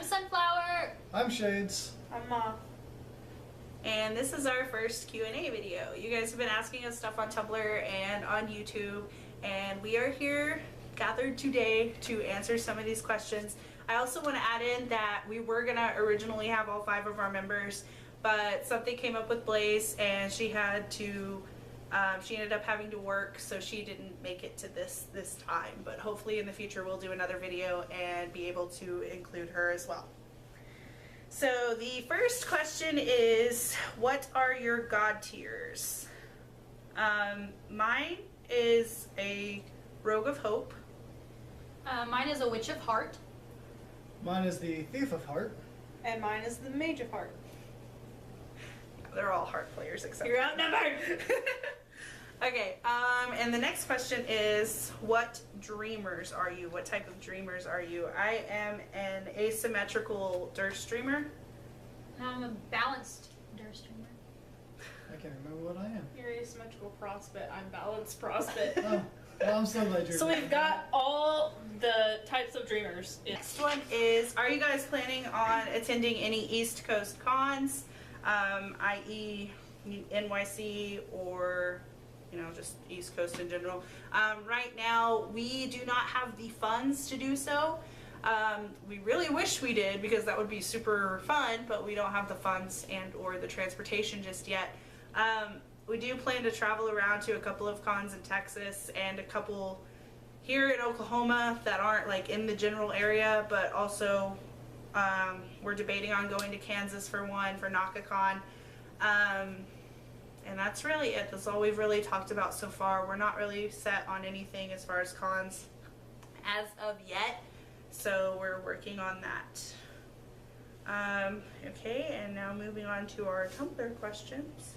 Sunflower. I'm Shades. I'm Ma. And this is our first Q&A video. You guys have been asking us stuff on Tumblr and on YouTube, and we are here gathered today to answer some of these questions. I also want to add in that we were gonna originally have all 5 of our members, but something came up with Blaze and she had to she ended up having to work, so she didn't make it to this time, but hopefully in the future we'll do another video and be able to include her as well. So the first question is, what are your god tiers? Mine is a Rogue of Hope. Mine is a Witch of Heart. Mine is the Thief of Heart. And mine is the Mage of Heart. They're all heart players except You're outnumbered! Okay, and the next question is, what dreamers are you? What type of dreamers are you? I am an asymmetrical Durst dreamer. I'm a balanced Durst dreamer. I can't remember what I am. You're asymmetrical prospect. I'm balanced prospect. Oh, well, I'm so glad you're So we've got all the types of dreamers. Next one is, are you guys planning on attending any East Coast cons, i.e. NYC or just East Coast in general? Right now we do not have the funds to do so. We really wish we did, because that would be super fun, but we don't have the funds and or the transportation just yet. We do plan to travel around to a couple of cons in Texas and a couple here in Oklahoma that aren't like in the general area, but also we're debating on going to Kansas for one, for NakaCon. And that's really it. That's all we've really talked about so far. We're not really set on anything as far as cons as of yet, so we're working on that. Okay, and now moving on to our Tumblr questions.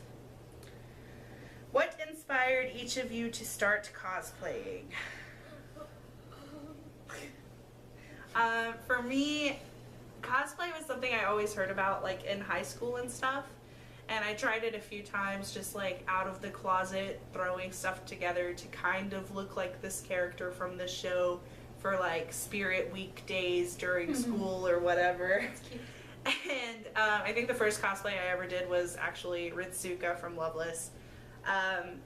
What inspired each of you to start cosplaying? For me, cosplay was something I always heard about like in high school and stuff. And I tried it a few times, just like out of the closet, throwing stuff together to kind of look like this character from the show for like Spirit Week days during school or whatever. That's cute. And I think the first cosplay I ever did was actually Ritsuka from Loveless. And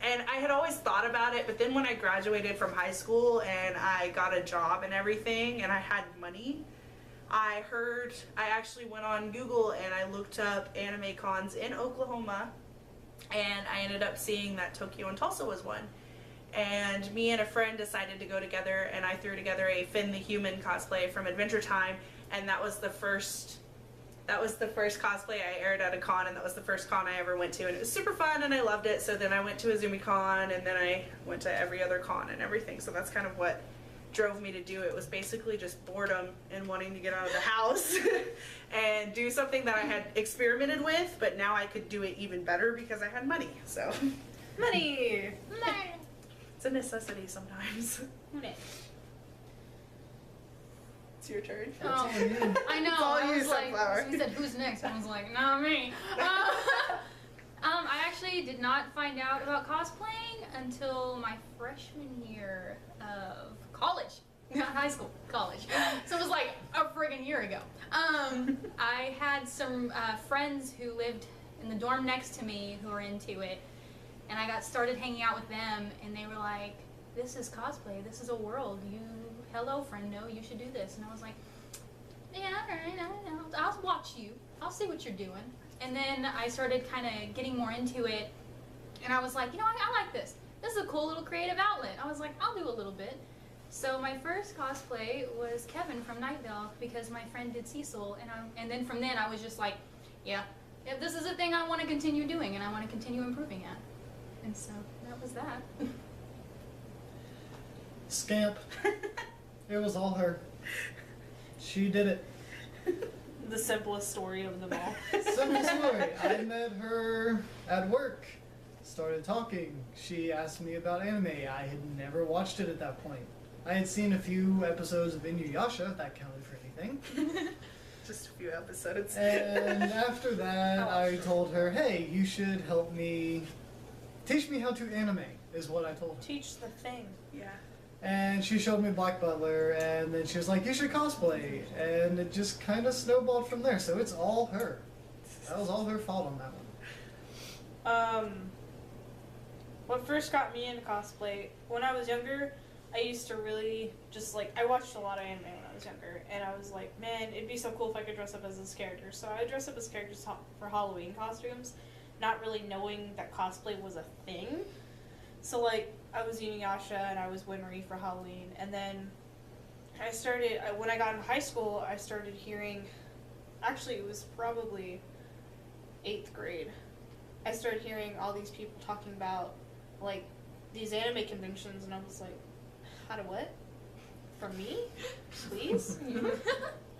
I had always thought about it, but then when I graduated from high school and I got a job and everything and I had money, I actually went on Google and I looked up anime cons in Oklahoma, and I ended up seeing that Tokyo and Tulsa was one. And me and a friend decided to go together, and I threw together a Finn the Human cosplay from Adventure Time, and that was the first cosplay I aired at a con, and that was the first con I ever went to, and it was super fun and I loved it. So then I went to AzumiCon, and then I went to every other con and everything. So that's kind of what drove me to do it. Was basically just boredom and wanting to get out of the house and do something that I had experimented with, but now I could do it even better because I had money. So Money! it's a necessity sometimes. Okay. It's your turn. Oh, I know. It's all I you, was like, Sunflower. so we said, who's next? And I was like, not me. I actually did not find out about cosplaying until my freshman year of college. Not high school, college. So it was like a friggin' year ago. I had some friends who lived in the dorm next to me who were into it, and I got started hanging out with them, and they were like, this is cosplay, this is a world, hello friendo, you should do this. And I was like, yeah, alright, I'll watch you, I'll see what you're doing. And then I started kind of getting more into it, and I was like, I like this. This is a cool little creative outlet. I was like, I'll do a little bit. So my first cosplay was Kevin from Night Vale, because my friend did Cecil, and then from then I was just like, yeah, this is a thing I want to continue doing, and I want to continue improving at. And so that was that. Scamp. It was all her. She did it. The simplest story of them all. Simple story. I met her at work. Started talking. She asked me about anime. I had never watched it at that point. I had seen a few episodes of Inuyasha, if that counted for anything. Just a few episodes. And after that, I told her, hey, you should help me, teach me how to anime, is what I told her. Teach the thing. Yeah. And she showed me Black Butler, and then she was like, you should cosplay. And it just kind of snowballed from there, so it's all her. That was all her fault on that one. What first got me into cosplay, when I was younger, I used to really just like, I watched a lot of anime when I was younger, and I was like, man, it'd be so cool if I could dress up as this character. So I would dress up as characters for Halloween costumes, not really knowing that cosplay was a thing. So like, I was Inuyasha and I was Winry for Halloween, and then I started, when I got into high school, I started hearing, actually it was probably 8th grade, I started hearing all these people talking about like these anime conventions, and I was like, how to what? For me? Please?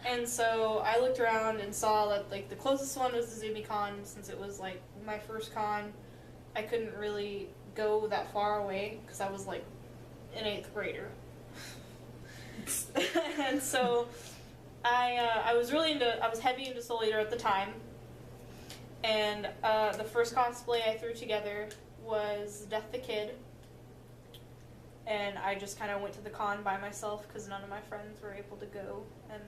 And so I looked around and saw that like the closest one was the ZumiCon, since it was like my first con. I couldn't really go that far away because I was like an 8th grader. And so I was heavy into Soul Eater at the time. And the first cosplay I threw together was Death the Kid. And I just kind of went to the con by myself because none of my friends were able to go, and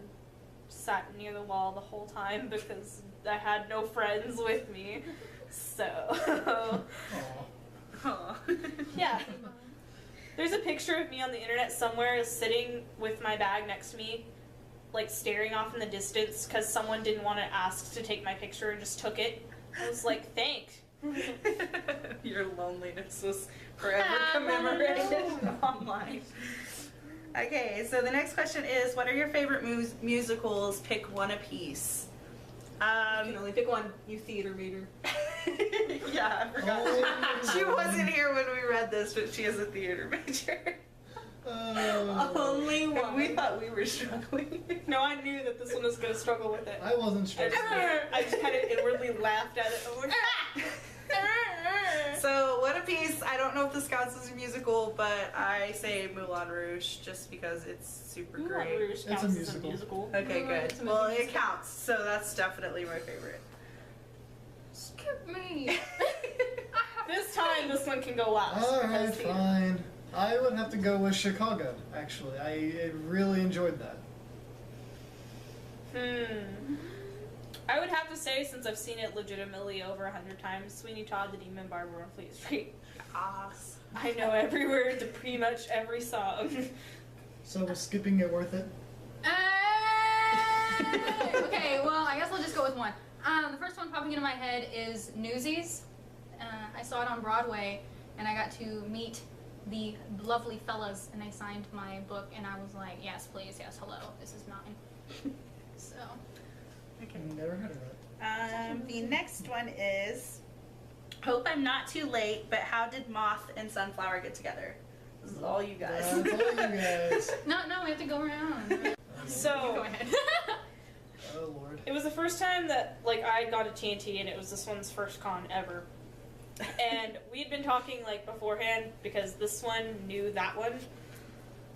sat near the wall the whole time because I had no friends with me. So, yeah. There's a picture of me on the internet somewhere sitting with my bag next to me, like staring off in the distance because someone didn't want to ask to take my picture and just took it. I was like, thanks. Your loneliness was forever commemorated online. Okay, so the next question is, what are your favorite musicals? Pick one apiece. You can only pick one, you theater major. Yeah, I forgot. Oh. She wasn't here when we read this, but she is a theater major. Only And one. we thought we were struggling. No, I knew that this one was going to struggle with it. I wasn't I struggling. just kind of inwardly laughed at it. So, what a piece. I don't know if this counts as a musical, but I say Moulin Rouge just because it's super Moulin great. Rouge counts a as musical. a musical. Okay, Moulin good. Rouge is a Well, it musical. counts, so that's definitely my favorite. Skip me. This time, this one can go last. Alright, because theater. fine. I would have to go with Chicago, actually. I really enjoyed that. I would have to say, since I've seen it legitimately over 100 times, Sweeney Todd, the Demon Barber on Fleet Street. Yes. I know every word to pretty much every song. So was skipping it worth it? Okay, well, I guess I'll just go with one. The first one popping into my head is Newsies. I saw it on Broadway, and I got to meet the lovely fellas, and they signed my book, and I was like, yes, please, yes, hello, this is mine. So, Okay. Never heard of it. The next one is, hope I'm not too late, but how did Moth and Sunflower get together? This is all you guys. That's all you guys. no, we have to go around. Go So, ahead. Oh lord. it was the first time that, like, I had gone to TNT, and it was this one's first con ever. And we had been talking, like, beforehand, because this one knew that one.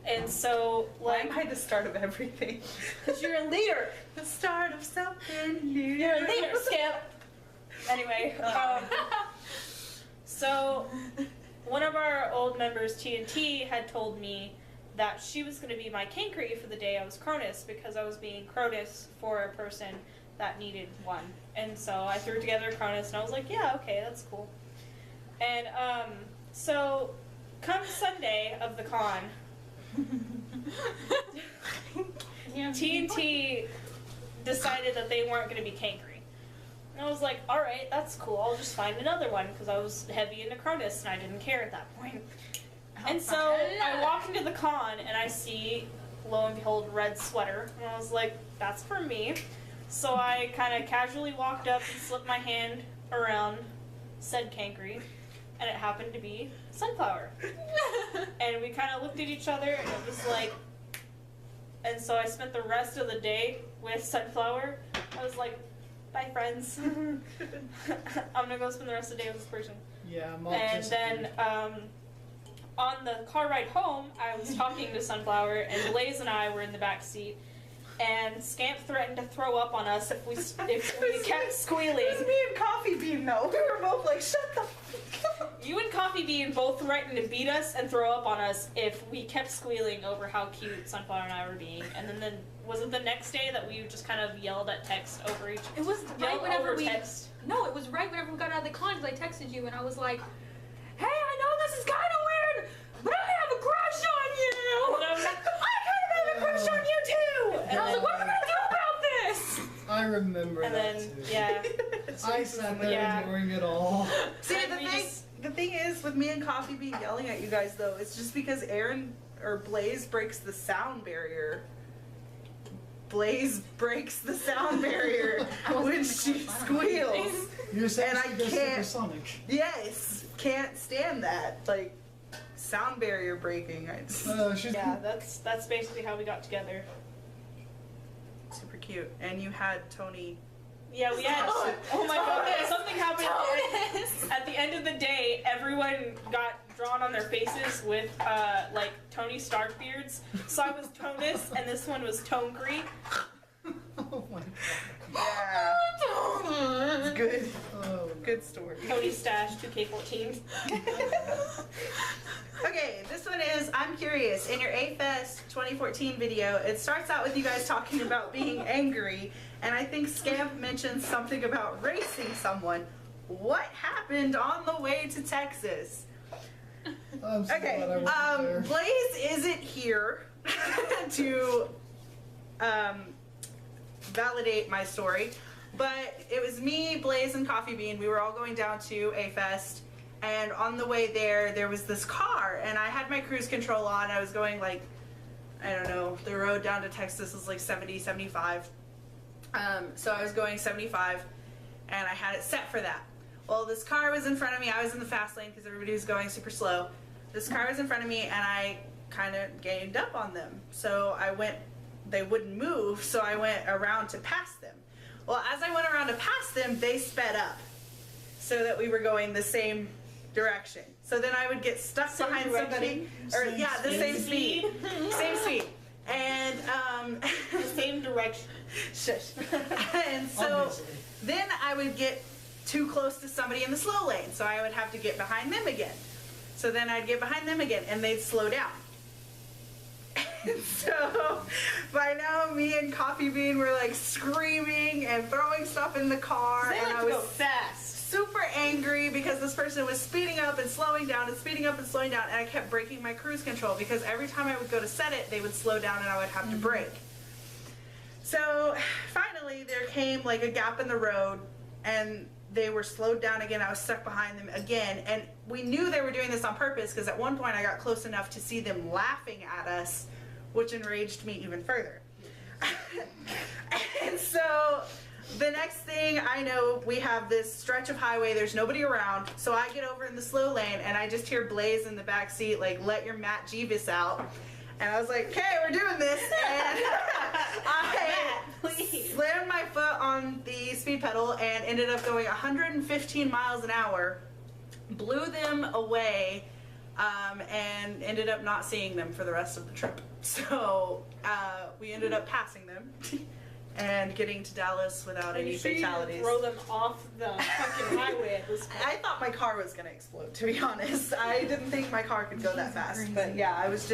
And so, Why like, am I the start of everything? because you're a leader. The start of something new. You're a leader, Skip. Anyway, so one of our old members, TNT, had told me that she was going to be my Kankri for the day I was Cronus, because I was being Cronus for a person that needed one. And so I threw together a Cronus, and I was like, yeah, okay, that's cool. And so come Sunday of the con, TNT decided that they weren't going to be Kankri. And I was like, alright, that's cool, I'll just find another one, because I was heavy into Cronus and I didn't care at that point. And so I walk into the con and I see, lo and behold, red sweater. And I was like, that's for me. So I kind of casually walked up and slipped my hand around said Kankri, and it happened to be Sunflower. And we kind of looked at each other and it was like, and so I spent the rest of the day with Sunflower. I was like, bye friends. I'm gonna go spend the rest of the day with this person. Yeah, Moth And disappeared. then on the car ride home, I was talking to Sunflower, and Blaze and I were in the back seat, and Scamp threatened to throw up on us if we kept squealing. It was me and Coffee Bean though. We were both like, shut the fuck up. You and Coffee Bean both threatened to beat us and throw up on us if we kept squealing over how cute Sunflower and I were being. And then was it the next day that we just kind of yelled at text over each? It was right whenever we. text. No, it was right whenever we got out of the con because I texted you and I was like, "Hey, I know this is kind of weird, but I have a crush on you." And I was like, I kind of have a crush on you too. And I was like, "What am I gonna do about this?" I remember and that then too. yeah. I sat there Yeah. ignoring it all. See, And the we thing, just- the thing is, with me and Coffee Bean yelling at you guys, though, it's just because Aaron or Blaze breaks the sound barrier. Blaze breaks the sound barrier I wasn't when in the she class, I don't know anything. squeals. You're saying And I she goes can't- supersonic. Yes, can't stand that. Like, sound barrier breaking. She's Yeah, that's basically how we got together. Super cute. And you had Tony. Yeah, we had. Oh my god, something happened. Tonus! At the end of the day, everyone got drawn on their faces with like Tony Stark beards. So I was Tonus, and this one was Tonecree. Oh my god. Yeah. Tonus! Good. Oh, Good story. Tony Stash 2K14. Okay, this one is, I'm curious, in your A-Fest 2014 video, it starts out with you guys talking about being angry, and I think Scamp mentioned something about racing someone. What happened on the way to Texas? I'm so Okay, glad I wasn't there. Blaze isn't here to validate my story, but it was me, Blaze, and Coffee Bean. We were all going down to A-Fest. And on the way there was this car, and I had my cruise control on. I was going like, I don't know, the road down to Texas is like 70, 75. So I was going 75, and I had it set for that. Well, this car was in front of me. I was in the fast lane because everybody was going super slow. This car was in front of me, and I kind of gained up on them. So I went, they wouldn't move, so I went around to pass them. Well, as I went around to pass them, they sped up so that we were going the same direction. So then I would get stuck behind somebody, or Same yeah, the same speed, same speed, and The same direction. shush. And so Obviously. then I would get too close to somebody in the slow lane, so I would have to get behind them again. So then I'd get behind them again, and they'd slow down. And so by now, me and Coffee Bean were like screaming and throwing stuff in the car, They and like I to was go fast. super angry because this person was speeding up and slowing down and speeding up and slowing down, and I kept breaking my cruise control because every time I would go to set it, they would slow down and I would have to brake. So finally there came like a gap in the road, and they were slowed down again. I was stuck behind them again, and we knew they were doing this on purpose because at one point I got close enough to see them laughing at us, which enraged me even further. And so the next thing I know, we have this stretch of highway, there's nobody around, so I get over in the slow lane, and I just hear Blaze in the back seat, like, let your Matt Jeebus out. And I was like, okay, we're doing this, and I slammed my foot on the speed pedal and ended up going 115 miles an hour, blew them away, and ended up not seeing them for the rest of the trip. So we ended up passing them and getting to Dallas without any fatalities. Throw them off the fucking highway at this point. I thought my car was gonna explode, to be honest. I didn't think my car could go that fast. But yeah, I was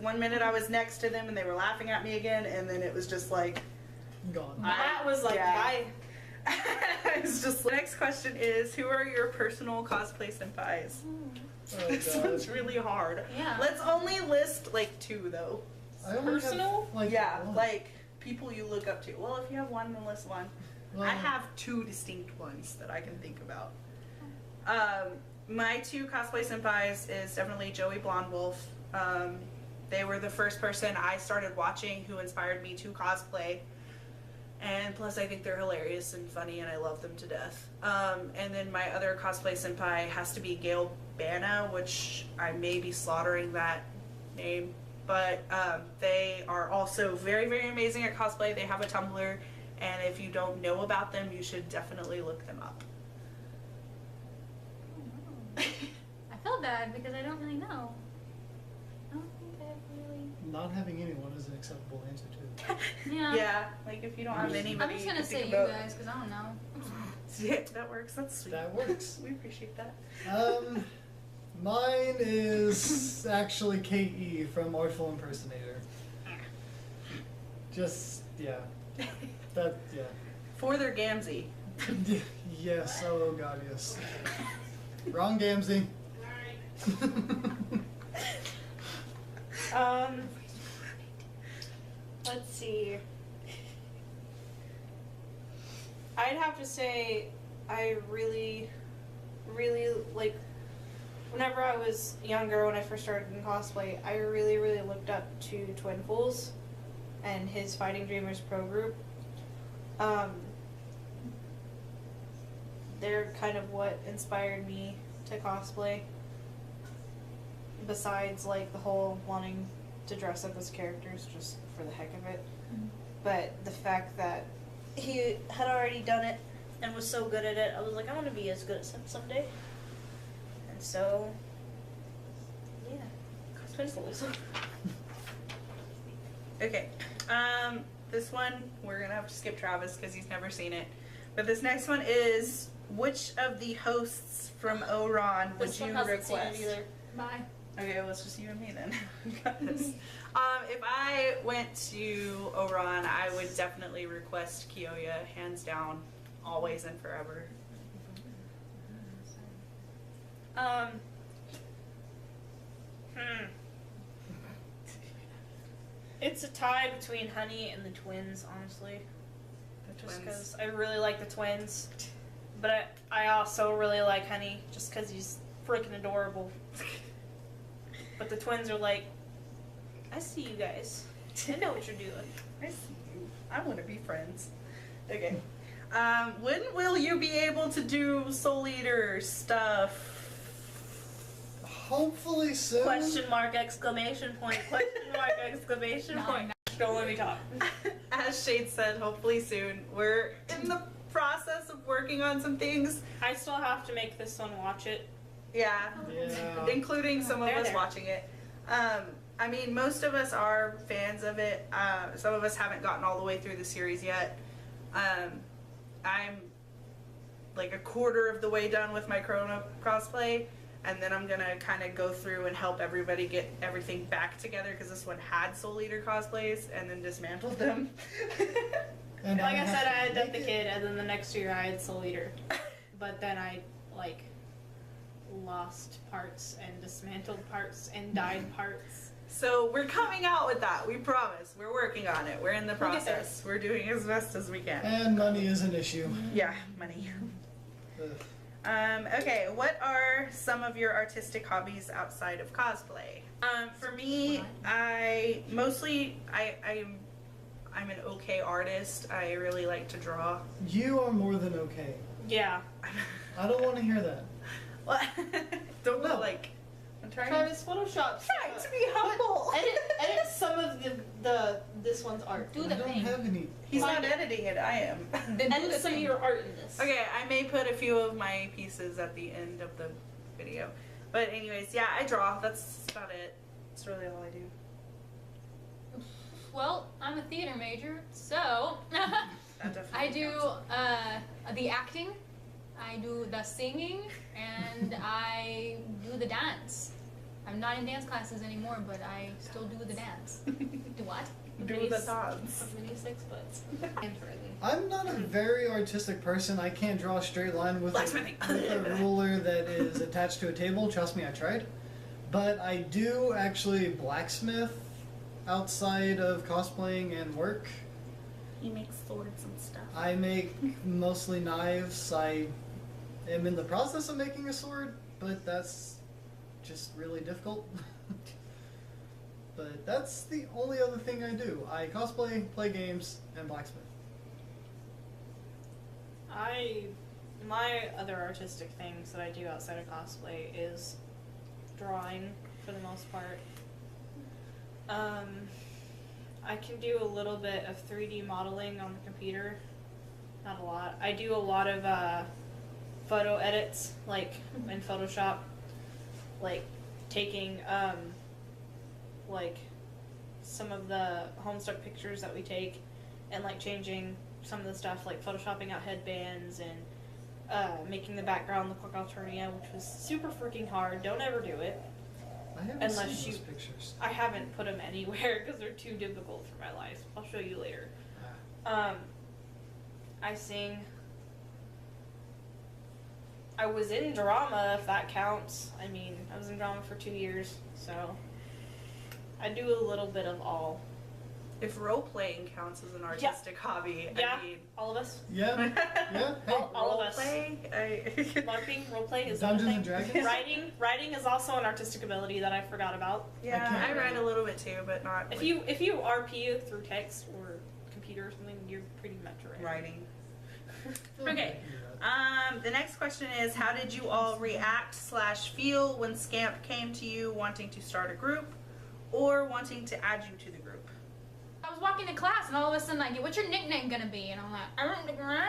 1 minute I was next to them and they were laughing at me again, and then it was just like, Gone. Matt was like, Yeah. bye. it's just. The next question is, who are your personal cosplay senpais? Oh, This God. one's really hard. Yeah. Let's only list like 2 though. I only have, Personal? like, Yeah, one. like people you look up to. Well, if you have one, then list one. Well, I have 2 distinct ones that I can think about. My 2 cosplay senpais is definitely Joey Blonde Wolf. They were the first person I started watching who inspired me to cosplay. And plus I think they're hilarious and funny and I love them to death. And then my other cosplay senpai has to be Gail Bana, which I may be slaughtering that name. But they are also very, very amazing at cosplay. They have a Tumblr, and if you don't know about them, you should definitely look them up. I felt bad because I don't really know. I don't think I really. Not having anyone is an acceptable answer too. Yeah. Yeah, like if you don't have anybody, I'm just gonna you say think you about. guys because I don't know. Yeah, that works. That's sweet. That works. We appreciate that. Mine is actually KE from Artful Impersonator. Just, yeah. That, yeah. For their Gamzee. Yes, oh god, yes. Wrong Gamzee. Let's see. I'd have to say I really, like, whenever I was younger, when I first started in cosplay, I really looked up to Twin Fools and his Fighting Dreamers pro group. They're kind of what inspired me to cosplay. Besides, like, the whole wanting to dress up as characters just for the heck of it. Mhm. But the fact that he had already done it and was so good at it, I was like, I want to be as good as him someday. And so, yeah, Twin Fools. Okay. This one, we're gonna have to skip Travis because he's never seen it. But this next one is, which of the hosts from Oron would This you one hasn't seen it request? either. Bye. Okay, well, it's just you and me then. Got this. If I went to Oron, I would definitely request Kiyoya, hands down, always and forever. It's a tie between Honey and the twins, honestly. The Just twins. because I really like the twins. But I also really like Honey, just because he's freaking adorable. But the twins are like, I see you guys. I know what you're doing. I see you. I want to be friends. Okay. When will you be able to do Soul Eater stuff? Hopefully soon. Question mark, exclamation point, question mark, exclamation point. Don't let me talk. As Shade said, hopefully soon. We're in the process of working on some things. I still have to make this one watch it. Yeah. Yeah. Including some of They're us there. watching it. I mean, most of us are fans of it. Some of us haven't gotten all the way through the series yet. I'm like a quarter of the way done with my Chrono cosplay, and then I'm gonna kind of go through and help everybody get everything back together because this one had Soul Eater cosplays and then dismantled them. And Like I said, I had have Death to the make Kid, and then the next year I had Soul Eater. But then I, like, lost parts and dismantled parts and dyed parts. So we're coming out with that. We promise. We're working on it. We're in the We'll get there. process. We're doing as best as we can. And money is an issue. Yeah, money. Ugh. Okay, what are some of your artistic hobbies outside of cosplay? For me, I'm an okay artist. I really like to draw. You are more than okay. Yeah. I don't want to hear that. What? Don't No. like. I'm trying. Travis, Photoshop. Trying to be humble. Edit some of this one's art. Do I the don't thing. have any. He's not editing it. I am. Edit some of your art in this. Okay, I may put a few of my pieces at the end of the video. But anyways, yeah, I draw. That's about it. That's really all I do. Well, I'm a theater major, so That definitely I do counts. the acting, I do the singing, and I do the dance. I'm not in dance classes anymore, but I still do the dance. Do what? Do the dance. Mini 6 butts. I'm not a very artistic person. I can't draw a straight line with Blacksmithing. with a ruler that is attached to a table. Trust me, I tried. But I do actually blacksmith outside of cosplaying and work. He makes swords and stuff. I make mostly knives. I am in the process of making a sword, but that's just really difficult. But that's the only other thing I do. I cosplay, play games, and blacksmith. My other artistic things that I do outside of cosplay is drawing for the most part. I can do a little bit of 3D modeling on the computer. Not a lot. I do a lot of photo edits, like in Photoshop, like taking like some of the Homestuck pictures that we take and like changing some of the stuff, like photoshopping out headbands and making the background look like Alternia, which was super freaking hard. Don't ever do it. I haven't Unless seen you- those pictures. I haven't put them anywhere because they're too difficult for my life. I'll show you later. I sing. I was in drama, if that counts. I mean, I was in drama for 2 years, so I do a little bit of all. If role playing counts as an artistic hobby, Yeah. I mean, All of us. Yeah, yeah. Hey, All of us. roleplay, LARPing, roleplay is Dungeons another and thing. Dragons? Writing is also an artistic ability that I forgot about. yeah, can't I write write. a little bit too, but not If like you RP through text or computer or something, you're pretty much right. writing. I feel like I Okay. can do that. The next question is, how did you all react/feel when Scamp came to you wanting to start a group or wanting to add you to the group? I was walking to class and all of a sudden I get, what's your nickname gonna be? And I'm like, I don't know.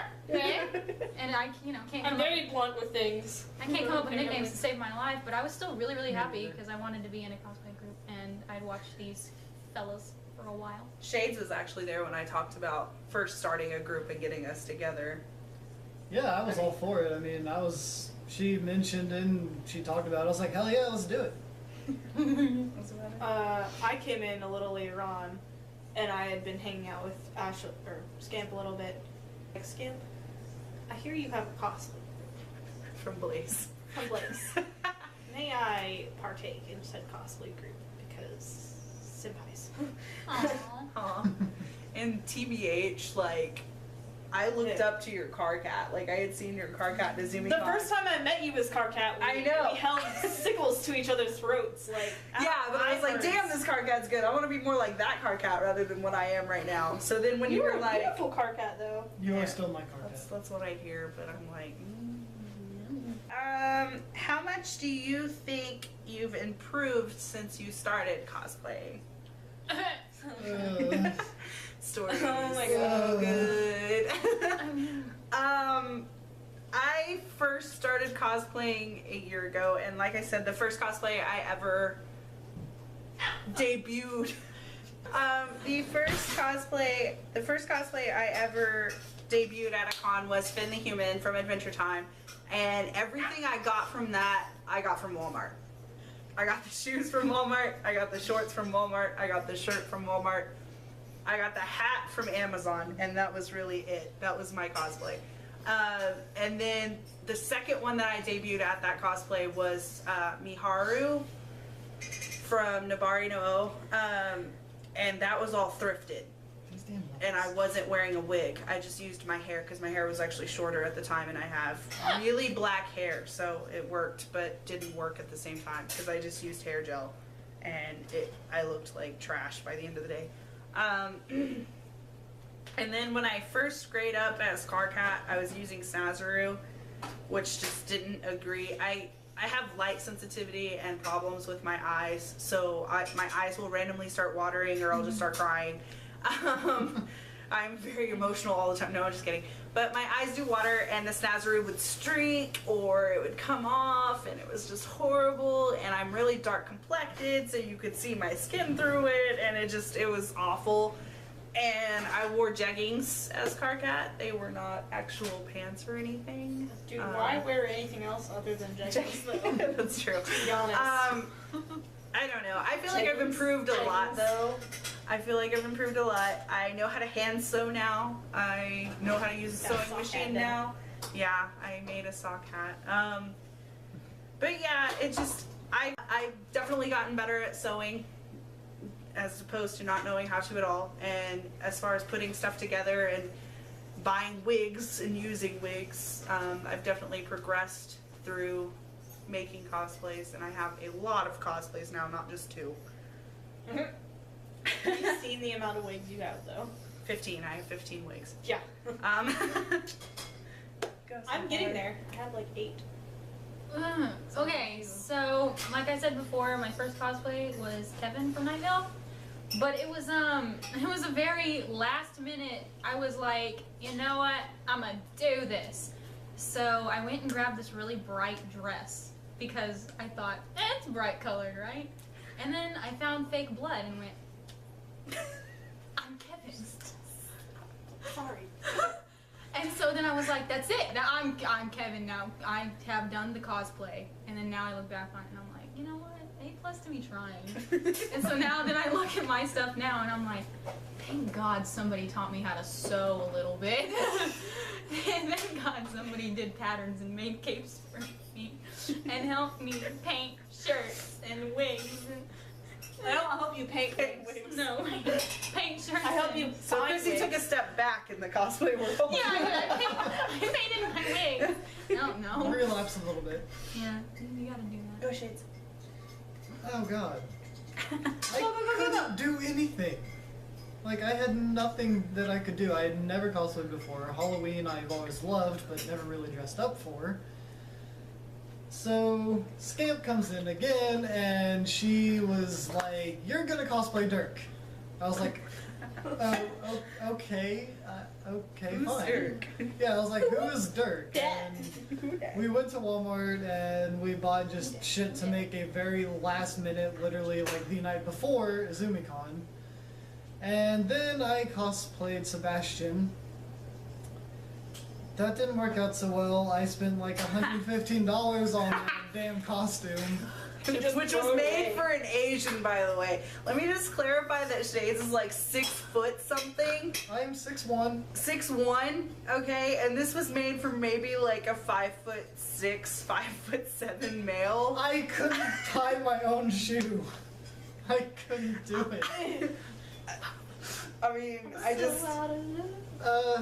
And I, can't I'm come very blunt with things. I can't come up with nicknames to save my life, but I was still really, really happy because I wanted to be in a cosplay group and I'd watched these fellas for a while. Shades was actually there when I talked about first starting a group and getting us together. Yeah, I was all for it. I mean, she mentioned and she talked about it. I was like, hell yeah, let's do it. That's about it. I came in a little later on, and I had been hanging out with Scamp a little bit. Like, Scamp, I hear you have a cosplay From Blaze. from Blaze. May I partake in said cosplay group because senpais. Aww. Aw. And TBH, like, I looked Yeah. up to your car cat. Like, I had seen your car cat in a Zooming The con. first time I met you was Carcat. I know. We held sickles to each other's throats, like. Yeah, but I was like, hurts. damn, this car cat's good. I want to be more like that car cat rather than what I am right now. So then when you You were were a like, beautiful Carcat, though. You Yeah. are still my car that's what I hear, but I'm like, how much do you think you've improved since you started cosplay? Stories. Oh my So God. good. I mean, I first started cosplaying a year ago, and like I said, the first cosplay I ever debuted. The first cosplay I ever debuted at a con was Finn the Human from Adventure Time, and everything I got from that, I got from Walmart. I got the shoes from Walmart, I got the shorts from Walmart, I got the shirt from Walmart, I got the hat from Amazon, and that was really it. That was my cosplay. And then the second one that I debuted at that cosplay was Miharu from Nabari no O, and that was all thrifted. These damn And I lights. wasn't wearing a wig. I just used my hair because my hair was actually shorter at the time, and I have really black hair, so it worked, but didn't work at the same time because I just used hair gel, and I looked like trash by the end of the day. And then when I first grayed up as Carcat, I was using Sazaru, which just didn't agree. I have light sensitivity and problems with my eyes, so my eyes will randomly start watering or I'll just start crying. I'm very emotional all the time. No, I'm just kidding. But my eyes do water, and the Snazaru would streak or it would come off, and it was just horrible. And I'm really dark complected, so you could see my skin through it, and it was awful. And I wore jeggings as Carcat. They were not actual pants or anything. Dude, why wear anything else other than jeggings, though? That's true. To be honest. I don't know. I feel like I've Jeggings, improved a lot, jeggings. though. I feel like I've improved a lot. I know how to hand sew now. I know how to use a Got a sewing sock machine hat now. Yeah, I made a sock hat. But yeah, it just I've definitely gotten better at sewing as opposed to not knowing how to at all. And as far as putting stuff together and buying wigs and using wigs, I've definitely progressed through making cosplays, and I have a lot of cosplays now, not just 2. Have you seen the amount of wigs you have, though? 15. I have 15 wigs. Yeah. Um, I'm getting there. I have like 8. Okay, so like I said before, my first cosplay was Kevin from Nightvale, but it was a very last minute. I was like, you know what, I'm gonna do this. So I went and grabbed this really bright dress because I thought it's bright colored, right? And then I found fake blood and went, I'm Kevin. Sorry. And so then I was like, that's it. Now I'm Kevin now. I have done the cosplay. And then now I look back on it and I'm like, you know what? A+ to me trying. And so now then I look at my stuff now and I'm like, thank God somebody taught me how to sew a little bit. And thank God somebody did patterns and made capes for me and helped me paint shirts and wigs. I don't help you paint wigs. No, paint shirts. I help you. So Chrissy took a step back in the cosplay world. Yeah, I painted my wigs. No. Relapse a little bit. Yeah, you gotta do that. Go shades. Oh God. I couldn't do anything. Like, I had nothing that I could do. I had never cosplayed before. Halloween I've always loved, but never really dressed up for. So, Scamp comes in again, and she was like, "You're gonna cosplay Dirk." I was like, okay, Who's fine. Dirk? Yeah, I was like, who is Dirk? And we went to Walmart and we bought just shit to make a very last minute, literally like the night before ZumiCon. And then I cosplayed Sebastian. That didn't work out so well. I spent like $115 on that damn costume. Which was made for an Asian, by the way. Let me just clarify that Shades is like 6 foot something. I am 6'1". 6'1", okay? And this was made for maybe like a 5'6", 5'7" male. I couldn't tie my own shoe. I couldn't do it. I mean, I just...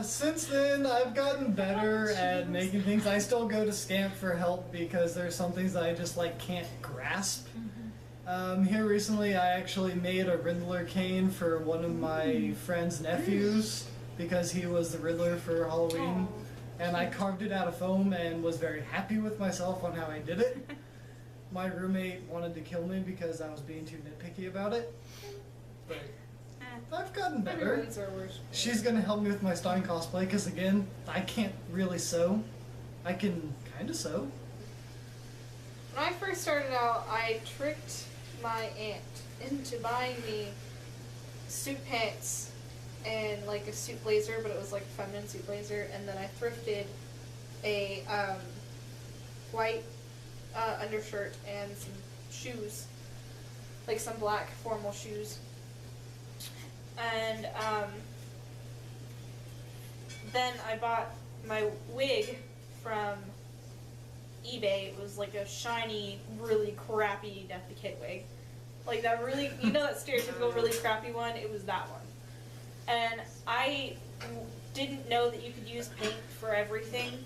Since then, I've gotten better at making things. I still go to Scamp for help because there's some things that I just like can't grasp. Here recently, I actually made a Riddler cane for one of my friend's nephews because he was the Riddler for Halloween, and I carved it out of foam and was very happy with myself on how I did it. My roommate wanted to kill me because I was being too nitpicky about it, but I've gotten better. She's gonna help me with my Stein cosplay because again, I can't really sew. I can kind of sew. When I first started out, I tricked my aunt into buying me suit pants and like a suit blazer, but it was like a feminine suit blazer, and then I thrifted a white undershirt and some shoes, like some black formal shoes. And then I bought my wig from eBay. It was like a shiny, really crappy Death the Kid wig. Like that really, you know that stereotypical really crappy one? It was that one. And I didn't know that you could use paint for everything.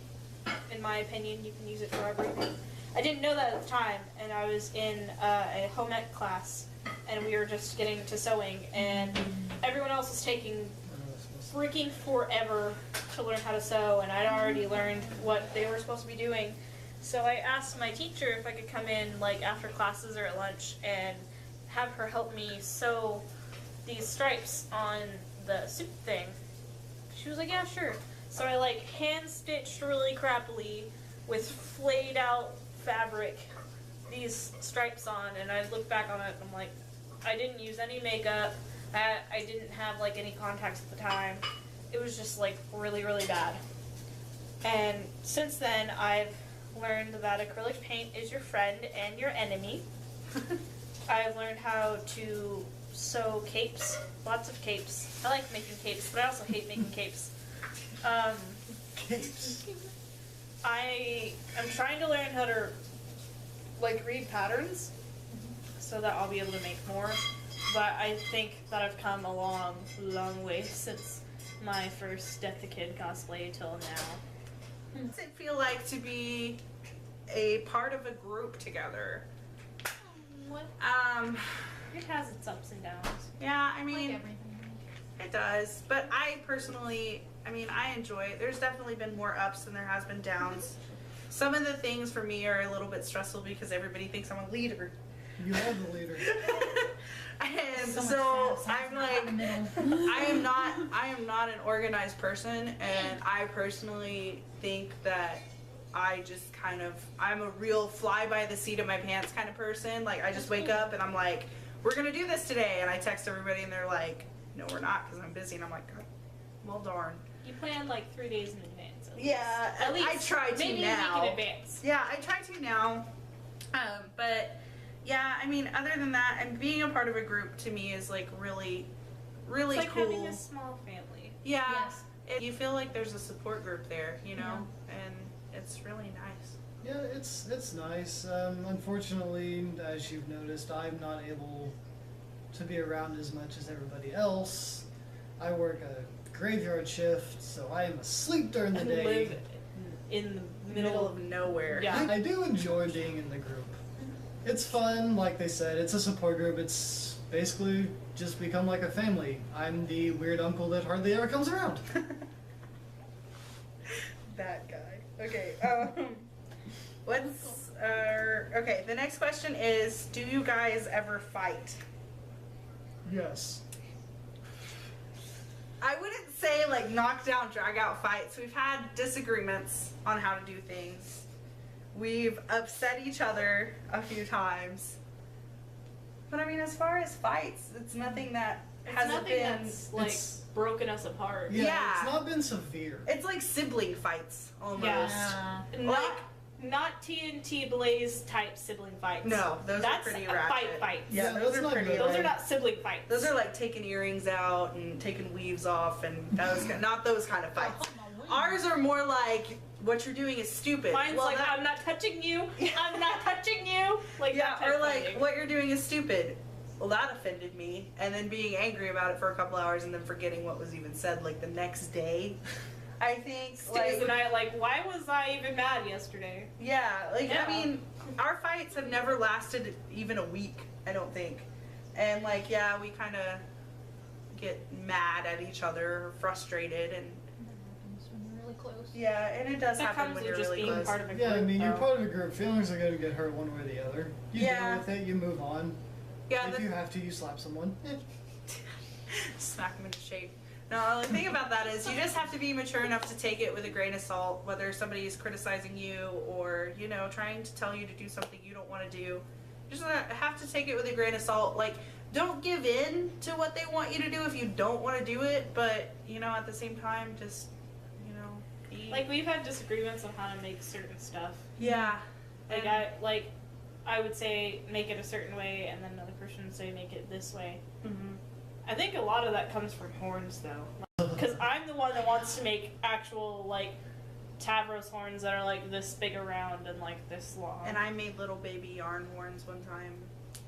In my opinion, you can use it for everything. I didn't know that at the time, and I was in a home ec class, and we were just getting to sewing, and everyone else was taking freaking forever to learn how to sew, and I'd already learned what they were supposed to be doing. So I asked my teacher if I could come in like after classes or at lunch and have her help me sew these stripes on the suit thing. She was like, yeah, sure. So I like hand stitched really crappily with flayed out fabric these stripes on, and I look back on it and I'm like, I didn't use any makeup. I didn't have like any contacts at the time. It was just like really, really bad. And since then, I've learned that acrylic paint is your friend and your enemy. I've learned how to sew capes, lots of capes. I like making capes, but I also hate making capes. Capes. I'm trying to learn how to like read patterns so that I'll be able to make more. But I think that I've come a long, long way since my first Death the Kid cosplay till now. What does it feel like to be a part of a group together? What? It has its ups and downs. Yeah, I mean, Like everything. it does. But I personally, I enjoy it. There's definitely been more ups than there has been downs. Some of the things for me are a little bit stressful because everybody thinks I'm a leader. You are the leader. And So much so fast, I'm like, I am not an organized person, and I personally think that I'm a real fly by the seat of my pants kind of person. Like I just wake up and I'm like, we're gonna do this today, and I text everybody and they're like, no we're not because I'm busy, and I'm like, well darn. You plan like 3 days in advance. Yeah, At least. I try to maybe now. a week in advance. Yeah, I try to now. But yeah, I mean, other than that, and being a part of a group to me is like really, really It's like cool. having a small family. Yeah, Yes. you feel like there's a support group there, you know, and it's really nice. Yeah, it's nice. Unfortunately, as you've noticed, I'm not able to be around as much as everybody else. I work a graveyard shift, so I am asleep during the And day. live in the Middle of nowhere. Yeah. I do enjoy being in the group. It's fun, like they said. It's a support group. It's basically just become like a family. I'm the weird uncle that hardly ever comes around. That guy. Okay. What's okay? The next question is: do you guys ever fight? Yes. I wouldn't say like knockdown, drag out fights. We've had disagreements on how to do things. We've upset each other a few times. But I mean, as far as fights, it's nothing that It's hasn't nothing been. that's like it's- broken us apart. Yeah, Yeah. it's not been severe. It's like sibling fights almost. Yeah. Not TNT Blaze type sibling fights. No, those That's are pretty a ratchet. fight. Yeah, Yeah, those that's are not pretty. good. Those are not sibling fights. Those are like taking earrings out and taking weaves off and those not those kind of fights. Ours are more like what you're doing is stupid. Mine's Well, like, that- I'm not touching you. I'm not touching you. Like yeah, that type or of like thing. what you're doing is stupid. Well, that offended me, and then being angry about it for a couple hours and then forgetting what was even said like the next day. I think Stays the night like, why was I even mad yesterday? yeah, like Yeah. I mean, our fights have never lasted even a week, I don't think. And like yeah, we kind of get mad at each other, frustrated, and When you're really close. yeah, and it does That happen comes when with you're just really being close. part of a group. Yeah, I mean, you're though. part of a group. Feelings are going to get hurt one way or the other. You Yeah. deal with it, you move on. Yeah, If the- you have to, you slap someone. smack them into shape. No, the thing about that is you just have to be mature enough to take it with a grain of salt, whether somebody is criticizing you or, you know, trying to tell you to do something you don't want to do. You just have to take it with a grain of salt. Like, don't give in to what they want you to do if you don't want to do it, but, you know, at the same time, just, you know, be... Like we've had disagreements on how to make certain stuff. yeah. Like And- I would say make it a certain way, and then another person would say make it this way. Mhm. I think a lot of that comes from horns, though, because I'm the one that wants to make actual like Tavros horns that are like this big around and like this long. And I made little baby yarn horns one time.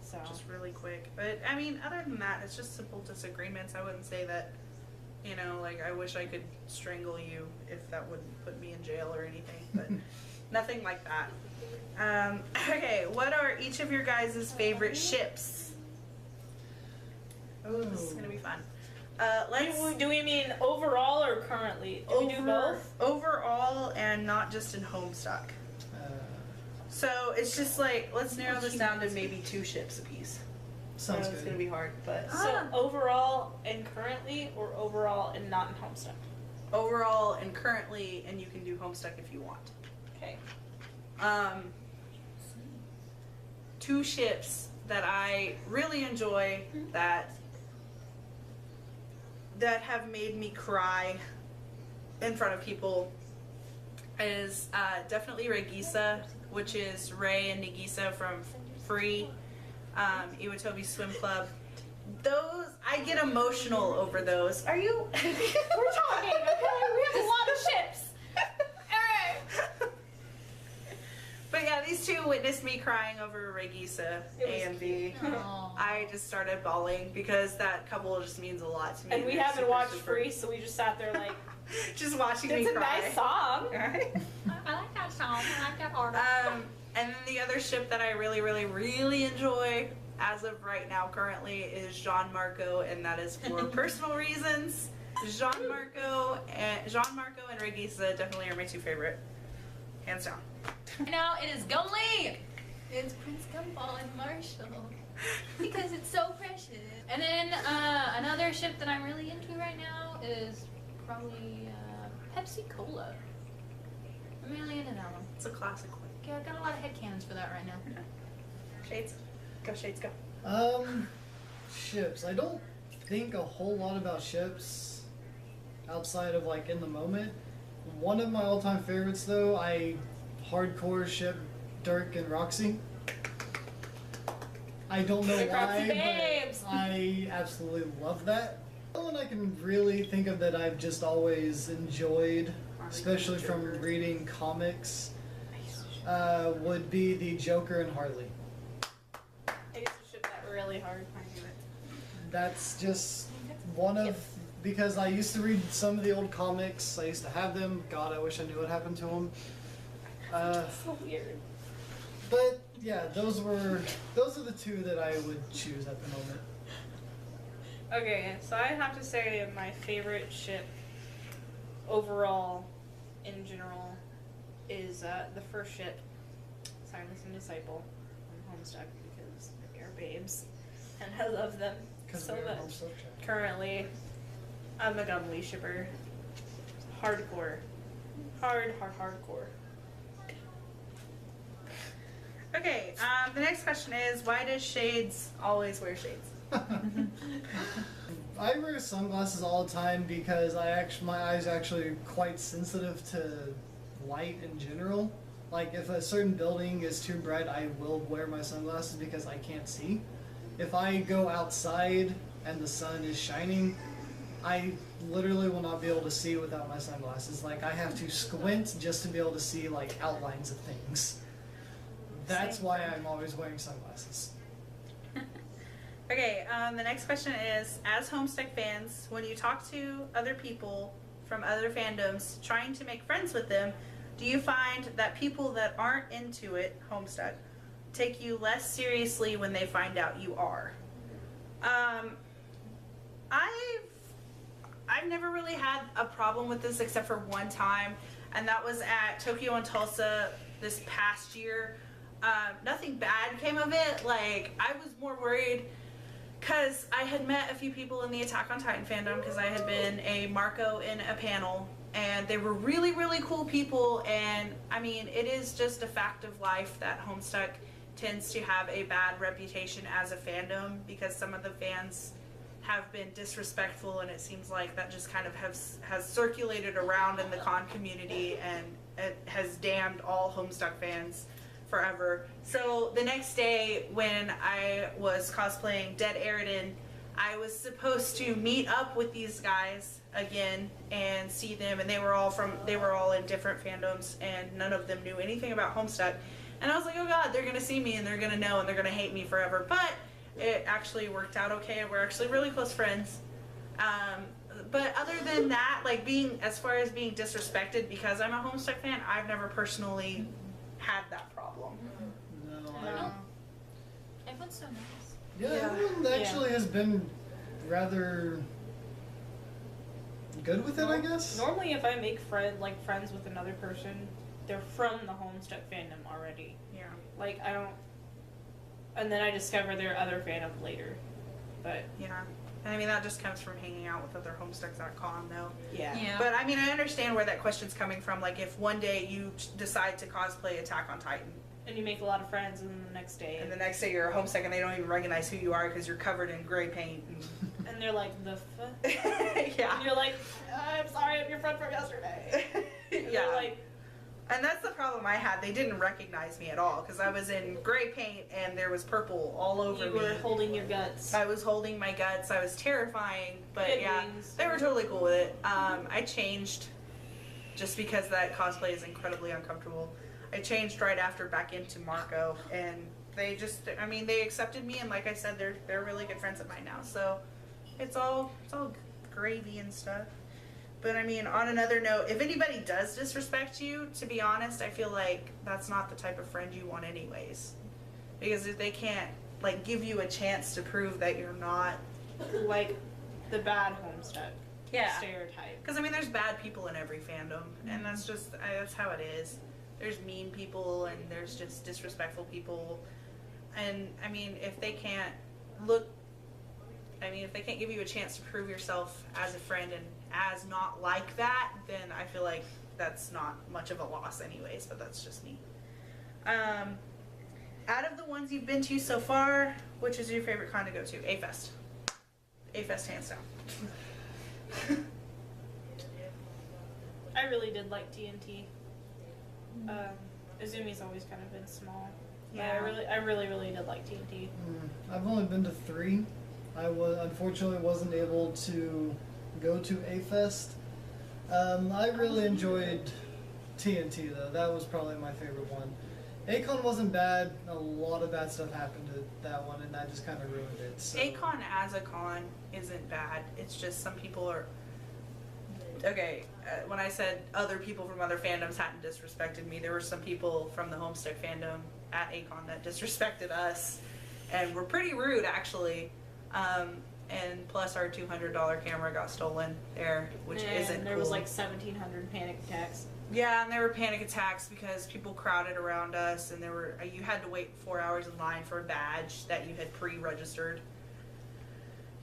so Just really quick. But I mean, other than that, it's just simple disagreements. I wouldn't say that, you know, like I wish I could strangle you if that wouldn't put me in jail or anything, but nothing like that. Okay, what are each of your guys' favorite ships? Oh, this is gonna be fun. do we mean overall or currently? Do we do both? Overall and not just in Homestuck. So it's just like, let's narrow this down to maybe 2 ships apiece. Sounds I know it's good. gonna be hard, but So overall and currently, or overall and not in Homestuck? overall and currently, and you can do Homestuck if you want. Okay. 2 ships that I really enjoy that have made me cry in front of people is definitely Regisa, which is Rei and Nagisa from Free, Iwatobi Swim Club. Those, I get emotional over those. Are you? We're talking, okay? We have a lot of ships. Alright. But yeah, these 2 witnessed me crying over Regisa It was AMV. Aw. I just started bawling because that couple just means a lot to me. And we They're haven't super, watched super- Free, so we just sat there like, just watching me it's a cry. nice song. Right? I like that song. I like that artist. And then the other ship that I really, really, really enjoy as of right now currently is Jean Marco, and that is for personal reasons. Jean Marco and Regisa definitely are my 2 favorite. Hands down. Now it is Gumlee. It's Prince Gumball and Marshall because it's so precious. And then another ship that I'm really into right now is probably Pepsi Cola. I'm really into that one. It's a classic one. Yeah, I've got a lot of headcanons for that right now. Shades. Go, Shades, go. Ships. I don't think a whole lot about ships. outside of like in the moment. One of my all-time favorites, though, I hardcore ship Dirk and Roxy. I don't know The Roxy why, babes. but I absolutely love that. The one I can really think of that I've just always enjoyed, especially from reading comics, would be the Joker and Harley. I used to ship that really hard. That's just one of, because I used to read some of the old comics. I used to have them. God, I wish I knew what happened to them. So weird. But yeah, those are the two that I would choose at the moment. Okay, so I have to say my favorite ship overall, in general, is the first ship, Silas and Disciple, from Homestuck, because they're babes, and I love them so much. Currently, I'm a Gumley shipper. Hardcore. Hardcore. Okay, the next question is, why does Shades always wear shades? I wear sunglasses all the time because my eyes are actually quite sensitive to light in general. Like if a certain building is too bright, I will wear my sunglasses because I can't see. If I go outside and the sun is shining, I literally will not be able to see without my sunglasses. Like I have to squint just to be able to see like outlines of things. That's why I'm always wearing sunglasses. Okay, the next question is, as Homestuck fans, when you talk to other people from other fandoms trying to make friends with them, do you find that people that aren't into it, Homestuck, take you less seriously when they find out you are? I've never really had a problem with this except for one time, and that was at Tokyo and Tulsa this past year. Nothing bad came of it. Like, I was more worried because I had met a few people in the Attack on Titan fandom because I had been a Marco in a panel, and they were really, really cool people. And I mean, it is just a fact of life that Homestuck tends to have a bad reputation as a fandom because some of the fans have been disrespectful, and it seems like that just kind of has circulated around in the con community, and it has damned all Homestuck fans forever. So the next day when I was cosplaying Dead Eridan, I was supposed to meet up with these guys again and see them, and they were all in different fandoms, and none of them knew anything about Homestuck. And I was like, oh god, they're gonna see me and they're gonna know and they're gonna hate me forever. But it actually worked out okay, and we're actually really close friends. But other than that, like as far as being disrespected because I'm a Homestuck fan, I've never personally had that problem. No, Everyone's so nice. yeah, everyone actually has been rather good with it, I guess. Normally, if I make friends with another person, they're from the Homestuck fandom already. Yeah. Like, I don't... And then I discover their other fandom later. But... Yeah. And I mean, that just comes from hanging out with other Homestucks at con, though. Yeah. But I mean, I understand where that question's coming from. Like, if one day you decide to cosplay Attack on Titan, And you make a lot of friends, and then the next day... and the next day you're a Homestuck and they don't even recognize who you are because you're covered in gray paint. And they're like, the fuck? Yeah. And you're like, I'm sorry, I'm your friend from yesterday. And Yeah. they're like... And that's the problem I had. They didn't recognize me at all because I was in gray paint and there was purple all over You me. were holding your guts. I was holding my guts. I was terrifying, but Good yeah, wings. they were totally cool with it. I changed just because that cosplay is incredibly uncomfortable. I changed right after back into Marco, and they just, I mean, they accepted me, and like I said, they're really good friends of mine now. So it's all gravy and stuff. But I mean, on another note, if anybody does disrespect you, to be honest, I feel like that's not the type of friend you want anyways. Because if they can't, like, give you a chance to prove that you're not... Like, the bad Homestuck stereotype. Because, I mean, there's bad people in every fandom, and that's just, that's how it is. There's mean people, and there's just disrespectful people. And, I mean, if they can't if they can't give you a chance to prove yourself as a friend and as not like that, then I feel like that's not much of a loss anyways, but that's just me. Out of the ones you've been to so far, which is your favorite con to go to? A-Fest. A-Fest hands down. I really did like TNT. Izumi's always kind of been small. Yeah. But I really did like TNT. I've only been to 3. I unfortunately wasn't able to go to A Fest. I really enjoyed TNT though. That was probably my favorite one. Acon wasn't bad. A lot of bad stuff happened at that one, and that just kind of ruined it. So. A-Con as a con isn't bad. It's just some people are... Okay, when I said other people from other fandoms hadn't disrespected me, there were some people from the Homestick fandom at A-Con that disrespected us, and were pretty rude, actually. And plus our $200 camera got stolen there, which isn't there cool. was like 1,700 panic attacks. Yeah, and there were panic attacks because people crowded around us, and you had to wait 4 hours in line for a badge that you had pre-registered.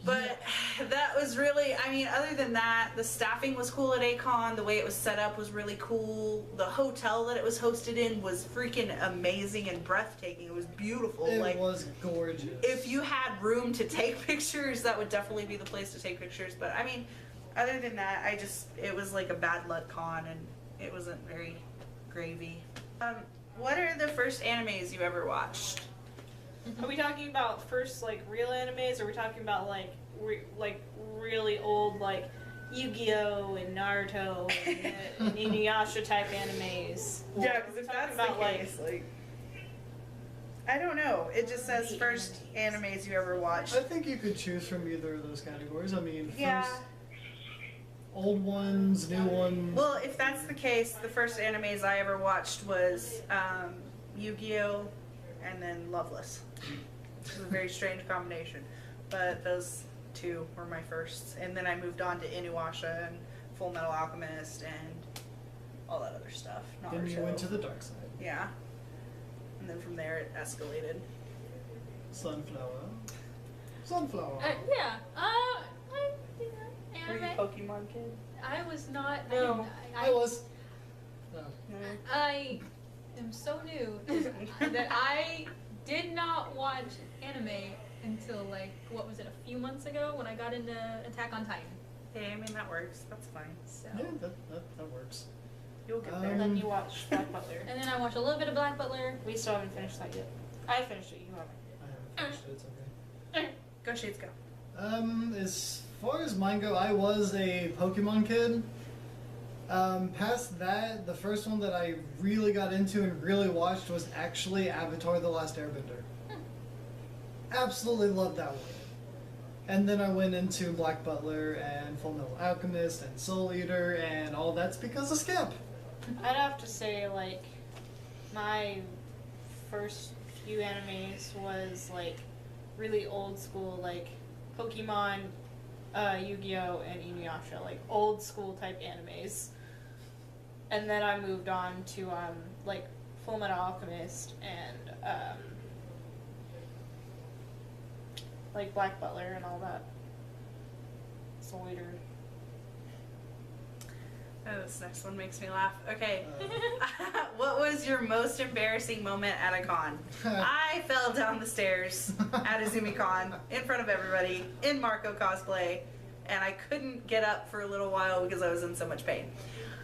But that was really, I mean, other than that, the staffing was cool at A-Con. The way it was set up was really cool. The hotel that it was hosted in was freaking amazing and breathtaking. It was beautiful. It was gorgeous. If you had room to take pictures, that would definitely be the place to take pictures. But I mean, other than that, it was like a bad luck con, and it wasn't very gravy. What are the first animes you ever watched? Are we talking about first like real animes, or are we talking about like really old like Yu-Gi-Oh and Naruto and Inuyasha type animes? Or Yeah, are because we if talking that's the case, like, I don't know. It just says The first animes you ever watched. I think you could choose from either of those categories. I mean, Yeah. first, old ones, new ones. Well, if that's the case, the first animes I ever watched was Yu-Gi-Oh! And then Loveless. Which is a very strange combination. But those two were my firsts. And then I moved on to Inuyasha and Full Metal Alchemist and all that other stuff. Then you Naruto. went to the dark side. Yeah. And then from there it escalated. Sunflower. Sunflower. Yeah. Were you Anime. Pokemon kid? I was not. No. I was. No. I am so new that I did not watch anime until like what was it, a few months ago when I got into Attack on Titan. Hey, I mean that works. That's fine. So. Yeah, that works. You'll get And there. then you watch Black Butler. And then I watched a little bit of Black Butler. We still haven't finished that yet. I finished it. You haven't. I haven't finished it. It's okay. Go Shades, go. As far as mine go, I was a Pokemon kid. Past that, the first one that I really got into and really watched was actually Avatar: The Last Airbender. Absolutely loved that one. And then I went into Black Butler and Full Metal Alchemist and Soul Eater, and all that's because of Skip. I'd have to say like my first few animes was like really old school, like Pokemon, Yu-Gi-Oh, and Inuyasha, like old school type animes. And then I moved on to like Full Metal Alchemist and like Black Butler and all that. Soul Eater. Oh, this next one makes me laugh. Okay. What was your most embarrassing moment at a con? I fell down the stairs at Izumi Con in front of everybody in Marco cosplay, and I couldn't get up for a little while because I was in so much pain.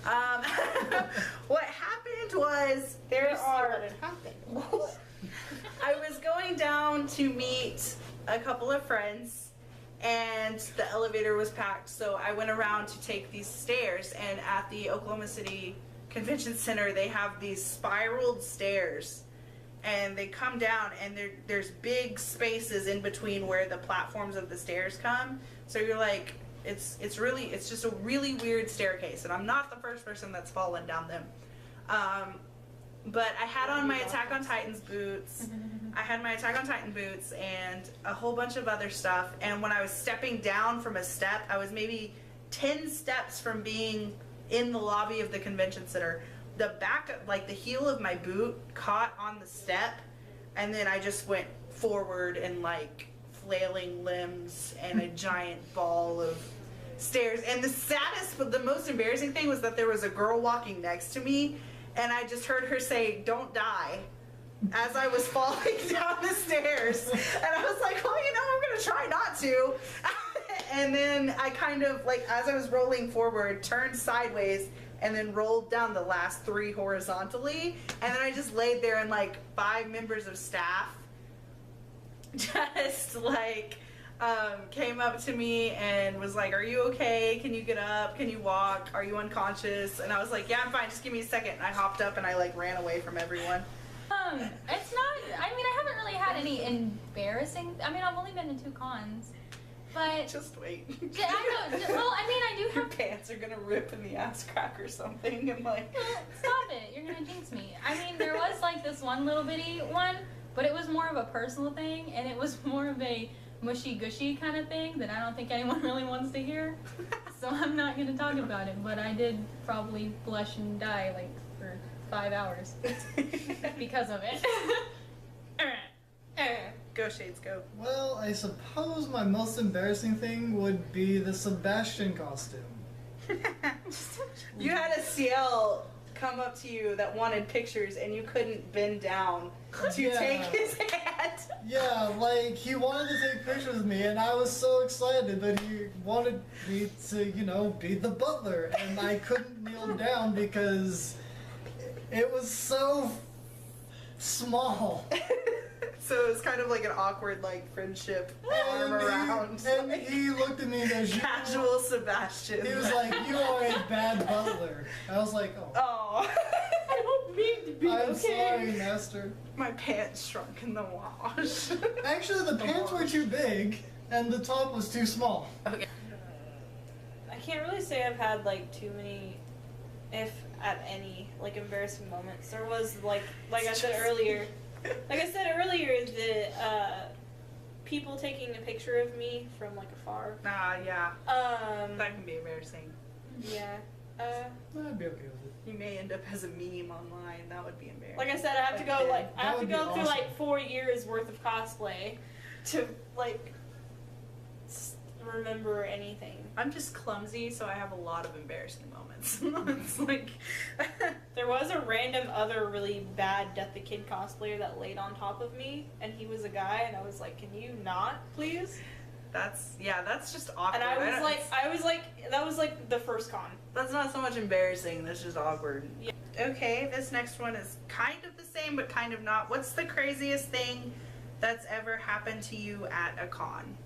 What happened was What had happened. I was going down to meet a couple of friends, and the elevator was packed, so I went around to take these stairs, and at the Oklahoma City Convention Center they have these spiraled stairs, and they come down, and there's big spaces in between where the platforms of the stairs come, so you're like, it's just a really weird staircase, and I'm not the first person that's fallen down them. But I had on my Attack on Titan's boots. I had my Attack on Titan boots and a whole bunch of other stuff. And when I was stepping down from a step, I was maybe 10 steps from being in the lobby of the convention center. The back, like the heel of my boot caught on the step, and then I just went forward and like flailing limbs and a giant ball of stairs. And the saddest, but the most embarrassing thing was that there was a girl walking next to me, and I just heard her say, "Don't die," as I was falling down the stairs. And I was like, well, you know, I'm going to try not to. And then I kind of, like, as I was rolling forward, turned sideways, and then rolled down the last 3 horizontally, and then I just laid there, and like 5 members of staff just like came up to me and was like, "Are you okay? Can you get up? Can you walk? Are you unconscious?" And I was like, "Yeah, I'm fine. Just give me a second." And I hopped up and I like ran away from everyone. It's not. I mean, I haven't really had any embarrassing. I mean, I've only been to 2 cons, but Just wait. yeah, I know. Well, I mean, I do Your have. pants are gonna rip in the ass crack or something, and like. Well, stop it! You're gonna jinx me. I mean, there was like this one little bitty one, but it was more of a personal thing, and it was more of a mushy gushy kind of thing that I don't think anyone really wants to hear. So I'm not gonna talk about it. But I did probably blush and die like for 5 hours because of it. Go Shades, go. Well, I suppose my most embarrassing thing would be the Sebastian costume. You had a CL come up to you that wanted pictures, and you couldn't bend down to Yeah. take his hand. Yeah, like, he wanted to take pictures with me, and I was so excited that he wanted me to, you know, be the butler, and I couldn't kneel down because it was so small. So it was kind of like an awkward, like, friendship arm around. And he looked at me and goes, Casual Sebastian. he was like, "You are a bad butler." I was like, "Oh, Oh. I don't mean to be I'm okay. sorry, master." My pants shrunk in the wash. Actually, the pants were too big, and the top was too small. Okay. I can't really say I've had like too many, if at any, like embarrassing moments. There was like I said earlier, the people taking a picture of me from like afar. Yeah. Um, That can be embarrassing. yeah. I'd be okay with it. You may end up as a meme online. That would be embarrassing. Like I said, I have to go like I That have to would go be through awesome. like 4 years worth of cosplay to like remember anything. I'm just clumsy, so I have a lot of embarrassing moments. It's like. There was a random other really bad Death the Kid cosplayer that laid on top of me, and he was a guy, and I was like, "Can you not, please?" That's just awkward. And I don't- was like, that was like the first con. That's not so much embarrassing, that's just awkward. Yeah. Okay, this next one is kind of the same, but kind of not. What's the craziest thing that's ever happened to you at a con?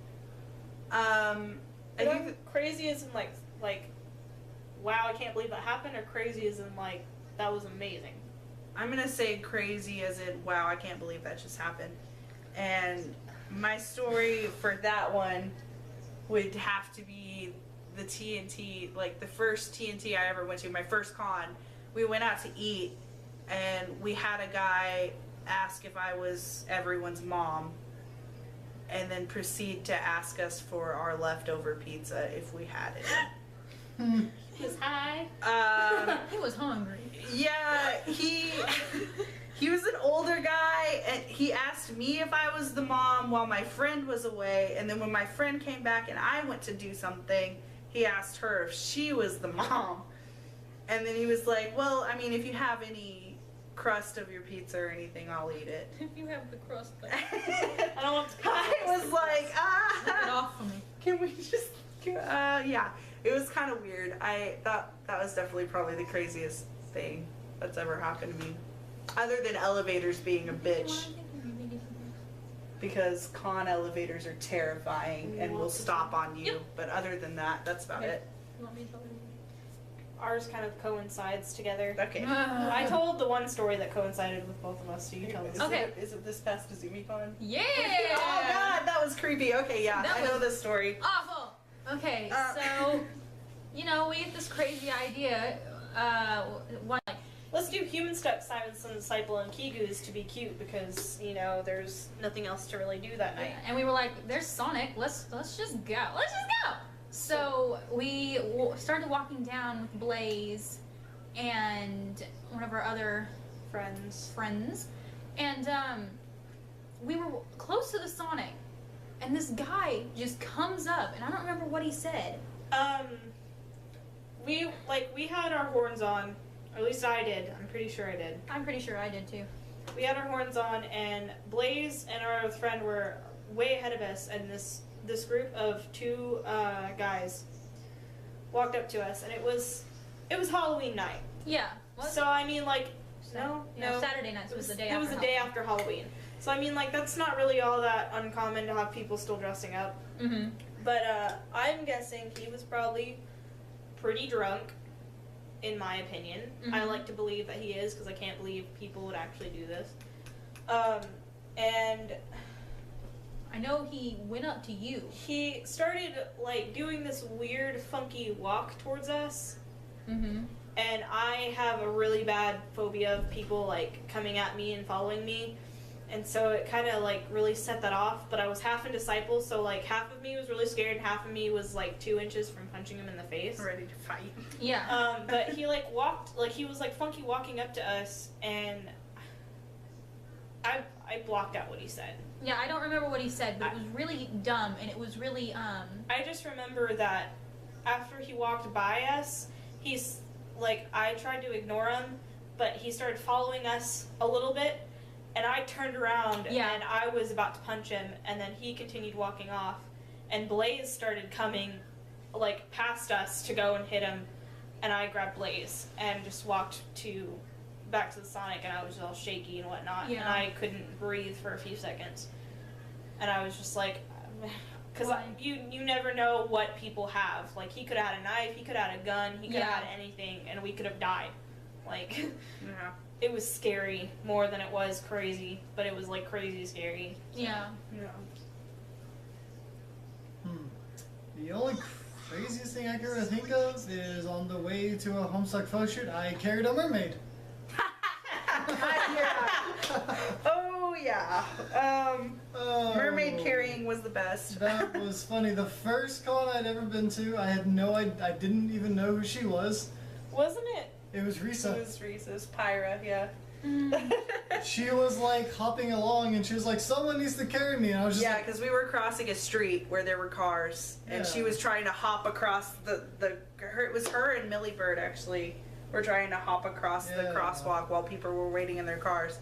I think that, Crazy as in like, wow, I can't believe that happened, or crazy as in like, that was amazing. I'm gonna say crazy as in, wow, I can't believe that just happened. And my story for that one would have to be the TNT, like the first TNT I ever went to, my first con. We went out to eat, and we had a guy ask if I was everyone's mom, and then proceed to ask us for our leftover pizza if we had it. He was high. He was hungry. Yeah, he was an older guy, and he asked me if I was the mom while my friend was away, and then when my friend came back and I went to do something, he asked her if she was the mom. And then he was like, "Well, I mean, if you have any crust of your pizza or anything, I'll eat it." If you have the crust, but I don't want to. I was like, rip it off for me. can we just, yeah. It was kind of weird. I thought that was definitely probably the craziest thing that's ever happened to me. Other than elevators being a bitch. Because con elevators are terrifying and will stop on you. Yep. But other than that, that's about Okay. it. You want me to tell you? Ours kind of coincides together. Okay. I told the one story that coincided with both of us, so you tell us. Okay. Is it this past ZumiCon? Yeah. Oh god, that was creepy. Okay, yeah, That I know was- this story. Awful. Okay, so we had this crazy idea. One like Let's do human step, Simonson, Disciple, and Kigu's to be cute because there's nothing else to really do that night. and we were like, "There's Sonic. Let's just go. Let's just go." So we started walking down with Blaze and one of our other friends, and we were close to the Sonic, and this guy just comes up, and I don't remember what he said. We had our horns on, or at least I did. I'm pretty sure I did. I'm pretty sure I did too. We had our horns on, and Blaze and our other friend were way ahead of us, and this group of 2 guys walked up to us, and it was It was Halloween night. Yeah. What? So I mean, like, no. Saturday nights was the day It after. was the day after Halloween. So I mean, like, that's not really all that uncommon to have people still dressing up. Mm-hmm. But I'm guessing he was probably pretty drunk, in my opinion. I Mhm. like to believe that he is, because I can't believe people would actually do this. And I know he went up to you. he started, like, doing this weird, funky walk towards us. Mm-hmm. And I have a really bad phobia of people, like, coming at me and following me. And so it kind of, like, really set that off. But I was half a disciple, so, like, half of me was really scared and half of me was, like, 2 inches from punching him in the face. Ready to fight. Yeah. But he, like, walked, like, he was, like, funky walking up to us, and I blocked out what he said. Yeah, I don't remember what he said, but it was really dumb, and it was really, I just remember that after he walked by us, he's, like, I tried to ignore him, but he started following us a little bit, and I turned around, Yeah. and I was about to punch him, and then he continued walking off, and Blaze started coming, like, past us to go and hit him, and I grabbed Blaze, and just walked back to the Sonic, and I was all shaky and whatnot, and Yeah. I couldn't breathe for a few seconds, and I was just like, because Why? you never know what people have. Like, he could have had a knife, he could have had a gun, he could Yeah. have had anything, and we could have died. Like, Yeah. it was scary more than it was crazy, but it was, like, crazy scary. yeah. Yeah. The only craziest thing I can ever think of is on the way to a Homestuck photo shoot, I carried a mermaid. Oh yeah. Oh, Mermaid carrying was the best. That was funny. The first con I'd ever been to, I had no idea, I didn't even know who she was. Wasn't it? It was It Risa. was Reese's Pyra, yeah. She was like hopping along and she was like, someone needs to carry me. And I was just Yeah, like, because we were crossing a street where there were cars, and she Yeah. was trying to hop across it was her and Millie Bird actually were trying to hop across the Yeah. crosswalk while people were waiting in their cars.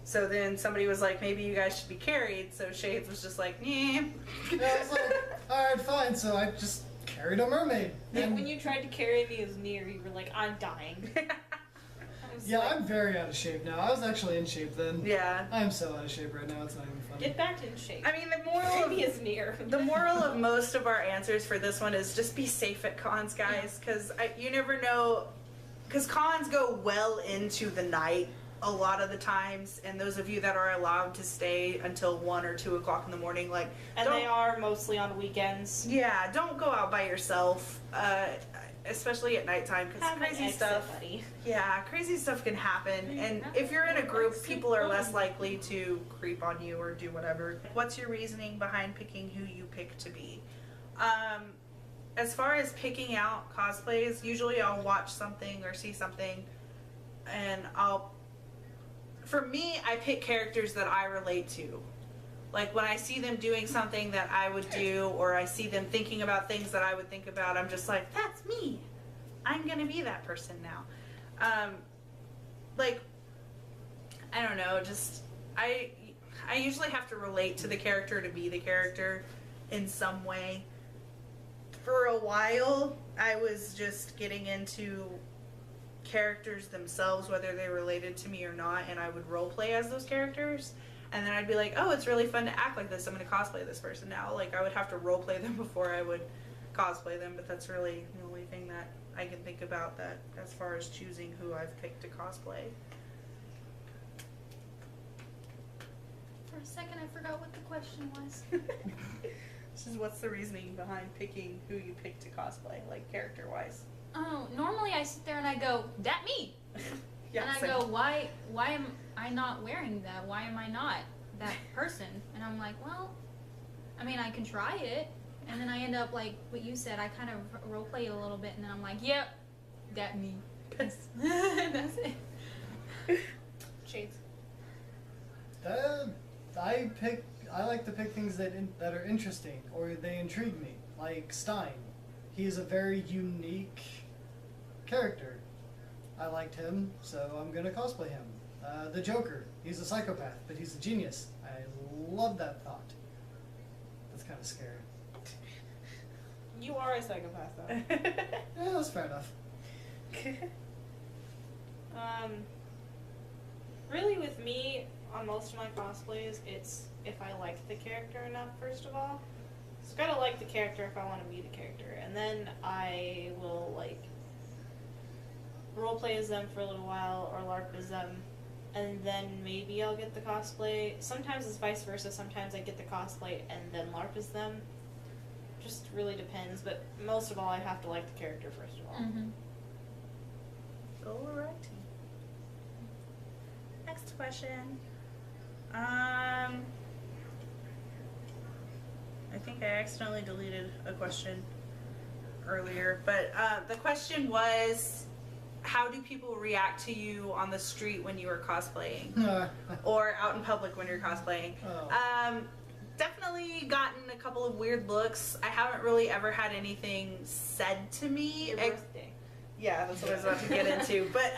So then somebody was like, maybe you guys should be carried. So Shades was just like, nah. and I was like, alright, fine. So I just carried a mermaid. And And when you tried to carry me as near, you were like, I'm dying. I was yeah, like, I'm very out of shape now. I was actually in shape then. Yeah. I am so out of shape right now, it's not even funny. get back in shape. I mean, Carry me as near. the moral of most of our answers for this one is just be safe at cons, guys, because you never know. Because cons go well into the night a lot of the times, and those of you that are allowed to stay until 1 or 2 o'clock in the morning, like, And don't- they are mostly on weekends. yeah, don't go out by yourself, especially at nighttime, because Have an crazy exit, stuff. buddy. Yeah, crazy stuff can happen, and if you're in a group, people are less likely to creep on you or do whatever. What's your reasoning behind picking who you pick to be? As far as picking out cosplays, usually I'll watch something or see something, and for me, I pick characters that I relate to. Like, when I see them doing something that I would do, or I see them thinking about things that I would think about, I'm just like, that's me. I'm gonna be that person now. Like, I don't know, just, I usually have to relate to the character to be the character in some way. For a while, I was just getting into characters themselves, whether they related to me or not, and I would role play as those characters. And then I'd be like, oh, it's really fun to act like this. I'm going to cosplay this person now. Like, I would have to role play them before I would cosplay them, but that's really the only thing that I can think about that as far as choosing who I've picked to cosplay. For a second, I forgot what the question was. This is what's the reasoning behind picking who you pick to cosplay, like character-wise. Oh, normally I sit there and I go, that me. Yeah, and I same. go, why am I not wearing that? Why am I not that person? And I'm like, well, I mean, I can try it. And then I end up like what you said, I kind of role play it a little bit, and then I'm like, yep, that me. That's it. Shades. I like to pick things that are interesting or they intrigue me. Like Stein, he is a very unique character. I liked him, so I'm gonna cosplay him. The Joker, he's a psychopath, but he's a genius. I love that thought. That's kind of scary. You are a psychopath, though. Yeah, that's fair enough. Really with me, on most of my cosplays, it's if I like the character enough, first of all. So I gotta like the character if I want to be the character. And then I will, like, roleplay as them for a little while, or LARP as them. And then maybe I'll get the cosplay. Sometimes it's vice versa. Sometimes I get the cosplay and then LARP as them. Just really depends. But most of all, I have to like the character, first of all. Mm-hmm. Alrighty. Next question. I think I accidentally deleted a question earlier, but the question was, how do people react to you on the street when you are cosplaying? Or out in public when you're cosplaying? Oh. Definitely gotten a couple of weird looks. I haven't really ever had anything said to me. Your birthday. Yeah, that's what I was about to get into. But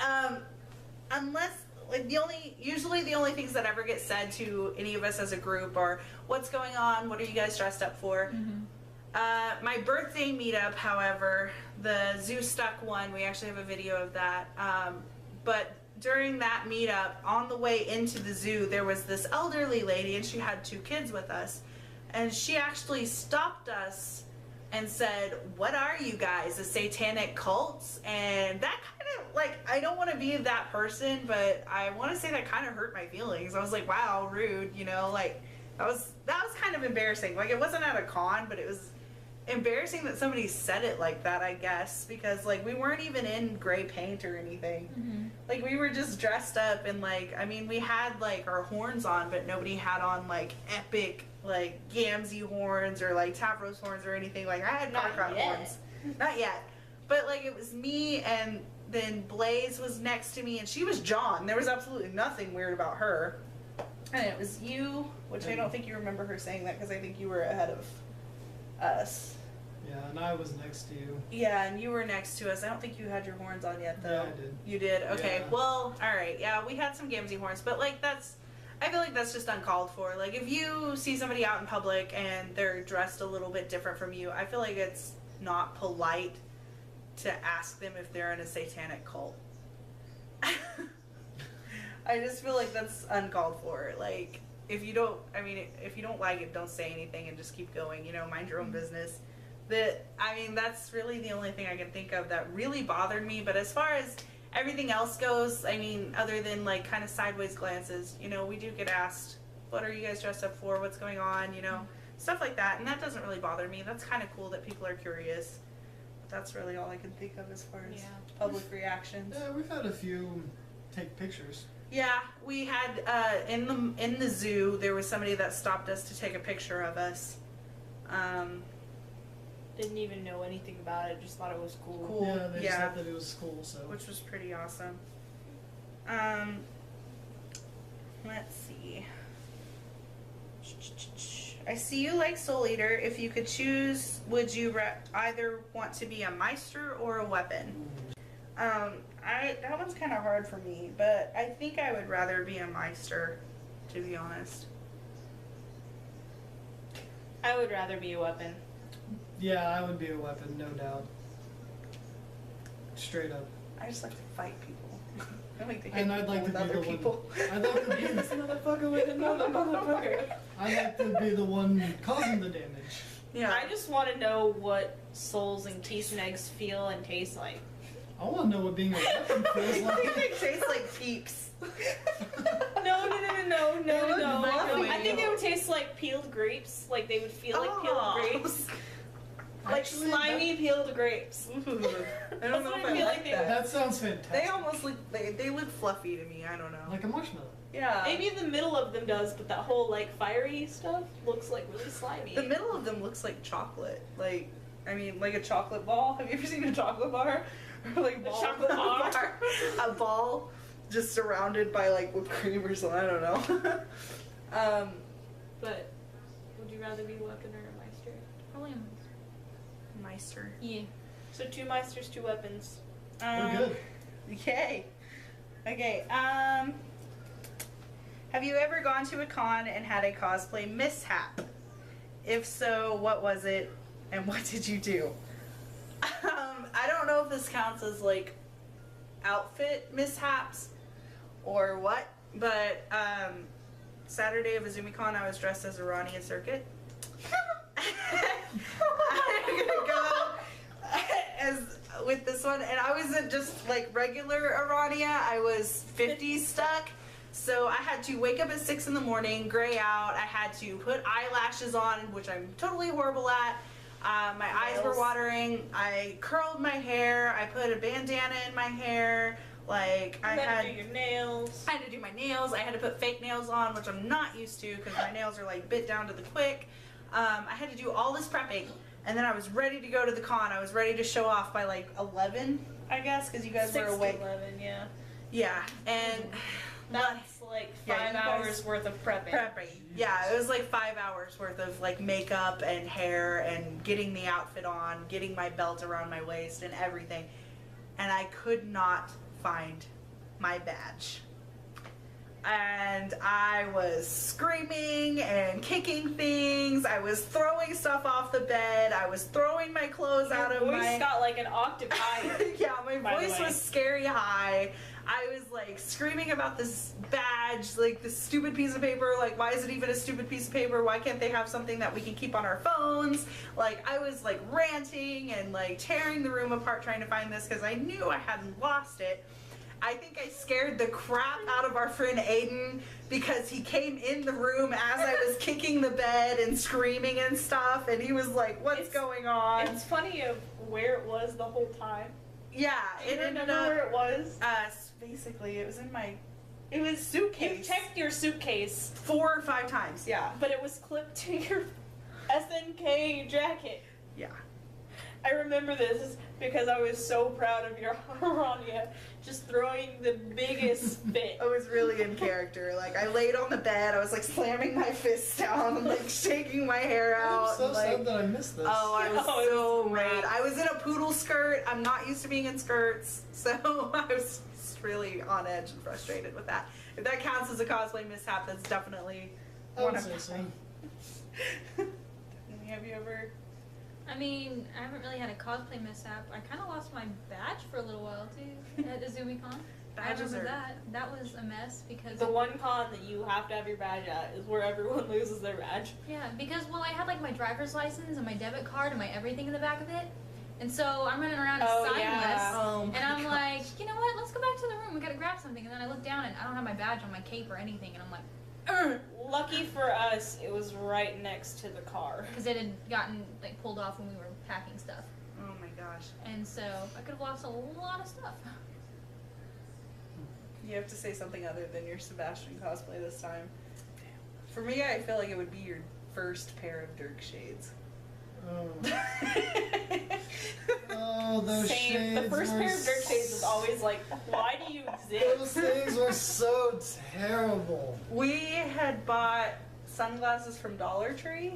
unless, like, usually the only things that ever get said to any of us as a group are, what's going on? What are you guys dressed up for? Mm-hmm. My birthday meetup, however, the Zoo Stuck one, we actually have a video of that. But during that meetup, on the way into the zoo, there was this elderly lady, and she had 2 kids with us. And she actually stopped us and said, "What are you guys, a satanic cult?" And that kind of, like, I don't want to be that person, but I want to say that kind of hurt my feelings. I was like, wow, rude, you know, like, that was kind of embarrassing. Like, it wasn't at a con, but it was embarrassing that somebody said it like that, I guess, because, like, we weren't even in gray paint or anything. Mm-hmm. Like, we were just dressed up, and, like, I mean, we had, like, our horns on, but nobody had on, like, epic, like, Gamzee horns or, like, Tavros horns or anything. Like, I had Not Carcrown yet. horns. Not yet. But, like, it was me, and then Blaze was next to me, and she was John. There was absolutely nothing weird about her. And it was you, which I don't think you remember her saying that, because I think you were ahead of us. Yeah, and I was next to you. Yeah, and you were next to us. I don't think you had your horns on yet, though. Yeah, I did. You did? Okay. Yeah. Well, alright. Yeah, we had some Gamzee horns, but, like, I feel like that's just uncalled for. Like, if you see somebody out in public and they're dressed a little bit different from you, I feel like it's not polite to ask them if they're in a satanic cult. I just feel like that's uncalled for. Like, if you don't like it, don't say anything and just keep going, you know, mind your own business. That's really the only thing I can think of that really bothered me. But as far as everything else goes, I mean, other than, like, kind of sideways glances, you know, we do get asked, what are you guys dressed up for? What's going on? You know, stuff like that. And that doesn't really bother me. That's kind of cool that people are curious. But that's really all I can think of as far as public reactions. Yeah, we've had a few take pictures. Yeah, we had, in the zoo, there was somebody that stopped us to take a picture of us. Didn't even know anything about it, just thought it was cool. Cool. Yeah, they just Yeah. said that it was cool, so. Which was pretty awesome. Let's see. I see you like Soul Eater. If you could choose, would you either want to be a Meister or a weapon? That one's kind of hard for me, but I think I would rather be a Meister, to be honest. I would rather be a weapon. Yeah, I would be a weapon, no doubt. Straight up. I just like to fight people. I like to hit And I'd people like to with be other the one. people. I'd like to be This motherfucker with another motherfucker. I'd like to be the one causing the damage. Yeah. I just want to know what souls and keys and eggs feel and taste like. I want to know what being a weapon feels I think they like. taste like peeps. No. They look fluffy. I think they would taste like peeled grapes. Like they would feel like Oh. peeled grapes. Like Actually, slimy peeled grapes. Ooh, I don't That's know what if I I feel like like they that. That sounds fantastic. They almost look, they look fluffy to me, I don't know. Like a marshmallow. Yeah. Maybe the middle of them does, but that whole like fiery stuff looks like really slimy. The middle of them looks like chocolate. Like a chocolate ball. Have you ever seen a chocolate bar? Or like A ball chocolate bar? A ball just surrounded by like whipped cream or something, I don't know. But would you rather be a weapon or a Meister? Probably a Meister. Yeah. So 2 Meisters, 2 weapons. We're good. Yay. Okay, have you ever gone to a con and had a cosplay mishap? If so, what was it and what did you do? I don't know if this counts as like outfit mishaps or what, but Saturday of AzumiCon I was dressed as Iranian Circuit. I'm gonna go as with this one, and I wasn't just like regular Irania, I was 50s stuck. So I had to wake up at 6 in the morning, gray out. I had to put eyelashes on, which I'm totally horrible at. My eyes were watering. I curled my hair. I put a bandana in my hair. Like I had to do your nails. I had to do my nails. I had to put fake nails on, which I'm not used to because my nails are like bit down to the quick. I had to do all this prepping, and then I was ready to go to the con. I was ready to show off by like 11, I guess, because you guys were 6 to awake. 11, yeah. Yeah, and that's like 5 Yeah, you hours guys- worth of prepping. Yeah, it was like 5 hours worth of like makeup and hair and getting the outfit on, getting my belt around my waist and everything. And I could not find my badge. And I was screaming and kicking things. I was throwing stuff off the bed. I was throwing my clothes out of Your voice my... got like an octave higher. Yeah, my by the voice way. was scary high. I was like screaming about this badge, like this stupid piece of paper. Like, why is it even a stupid piece of paper? Why can't they have something that we can keep on our phones? Like, I was like ranting and like tearing the room apart trying to find this because I knew I hadn't lost it. I think I scared the crap out of our friend Aiden because he came in the room as I was kicking the bed and screaming and stuff, and he was like, "What's going on?" It's funny of where it was the whole time. Yeah, Do it you ended remember up. where it was? Basically, it was in my. It was suitcase. You checked your suitcase, 4 or 5 times. Yeah. but it was clipped to your SNK jacket. Yeah. I remember this because I was so proud of your Harania just throwing the biggest fit. I was really in character. Like, I laid on the bed. I was like slamming my fists down and like shaking my hair out. I'm so and, like, sad that I missed this. Oh, I was Oh, it so was mad. great. I was in a poodle skirt. I'm not used to being in skirts, so I was just really on edge and frustrated with that. If that counts as a cosplay mishap, that's definitely I one would of say so. Have you ever? I mean, I haven't really had a cosplay mishap. I kind of lost my badge for a little while too at AzumiCon. I Badges remember are- that. That was a mess because The one con that you have to have your badge at is where everyone loses their badge. yeah, because well, I had like my driver's license and my debit card and my everything in the back of it, and so I'm running around Oh, signless. yeah. Oh my And I'm gosh. like, you know what? Let's go back to the room. We gotta grab something. And then I look down and I don't have my badge on my cape or anything. And I'm like, Lucky for us, it was right next to the car. because it had gotten like pulled off when we were packing stuff. Oh my gosh. And so I could have lost a lot of stuff. You have to say something other than your Sebastian cosplay this time. For me, I feel like it would be your first pair of Dirk shades. Oh, those Same. shades. The first were pair of Dirk shades is always like, why do you Those exist? things were so terrible. We had bought sunglasses from Dollar Tree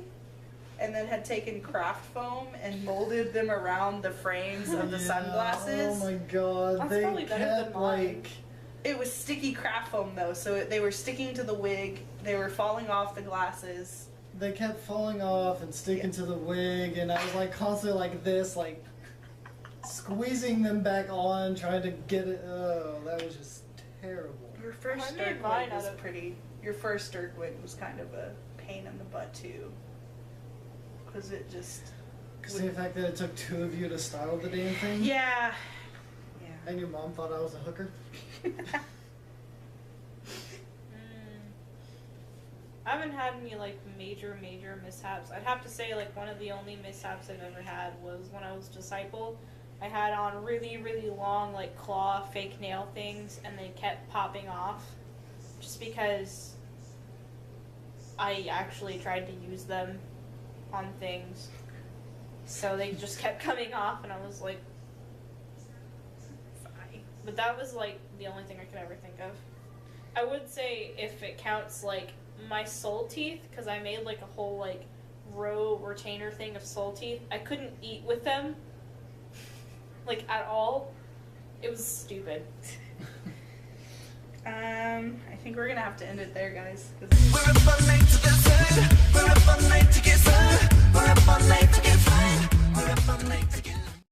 and then had taken craft foam and molded them around the frames of the Yeah, sunglasses. Oh my god, That's they probably better than kept mine. like. It was sticky craft foam though, so they were sticking to the wig, they were falling off the glasses. They kept falling off and sticking to the wig, and I was like constantly like this, like squeezing them back on, trying to get it. Oh, that was just terrible. Your first I made Dirk mine wig was out of- pretty. Your first Dirk wig was kind of a pain in the butt too, because it just. Cause the fact that it took 2 of you to style the damn thing, Yeah. and your mom thought I was a hooker. I haven't had any like major mishaps. I'd have to say like one of the only mishaps I've ever had was when I was disciple. I had on really long like claw fake nail things and they kept popping off just because I actually tried to use them on things. So they just kept coming off and I was like, Sigh. but that was like the only thing I could ever think of. I would say if it counts like my soul teeth, because I made like a whole like row retainer thing of soul teeth. I couldn't eat with them, like at all. It was stupid. I think we're gonna have to end it there, guys. We're up all night to get sun. We're up all night to get sun. We're up all night to get fun. We're up all night to get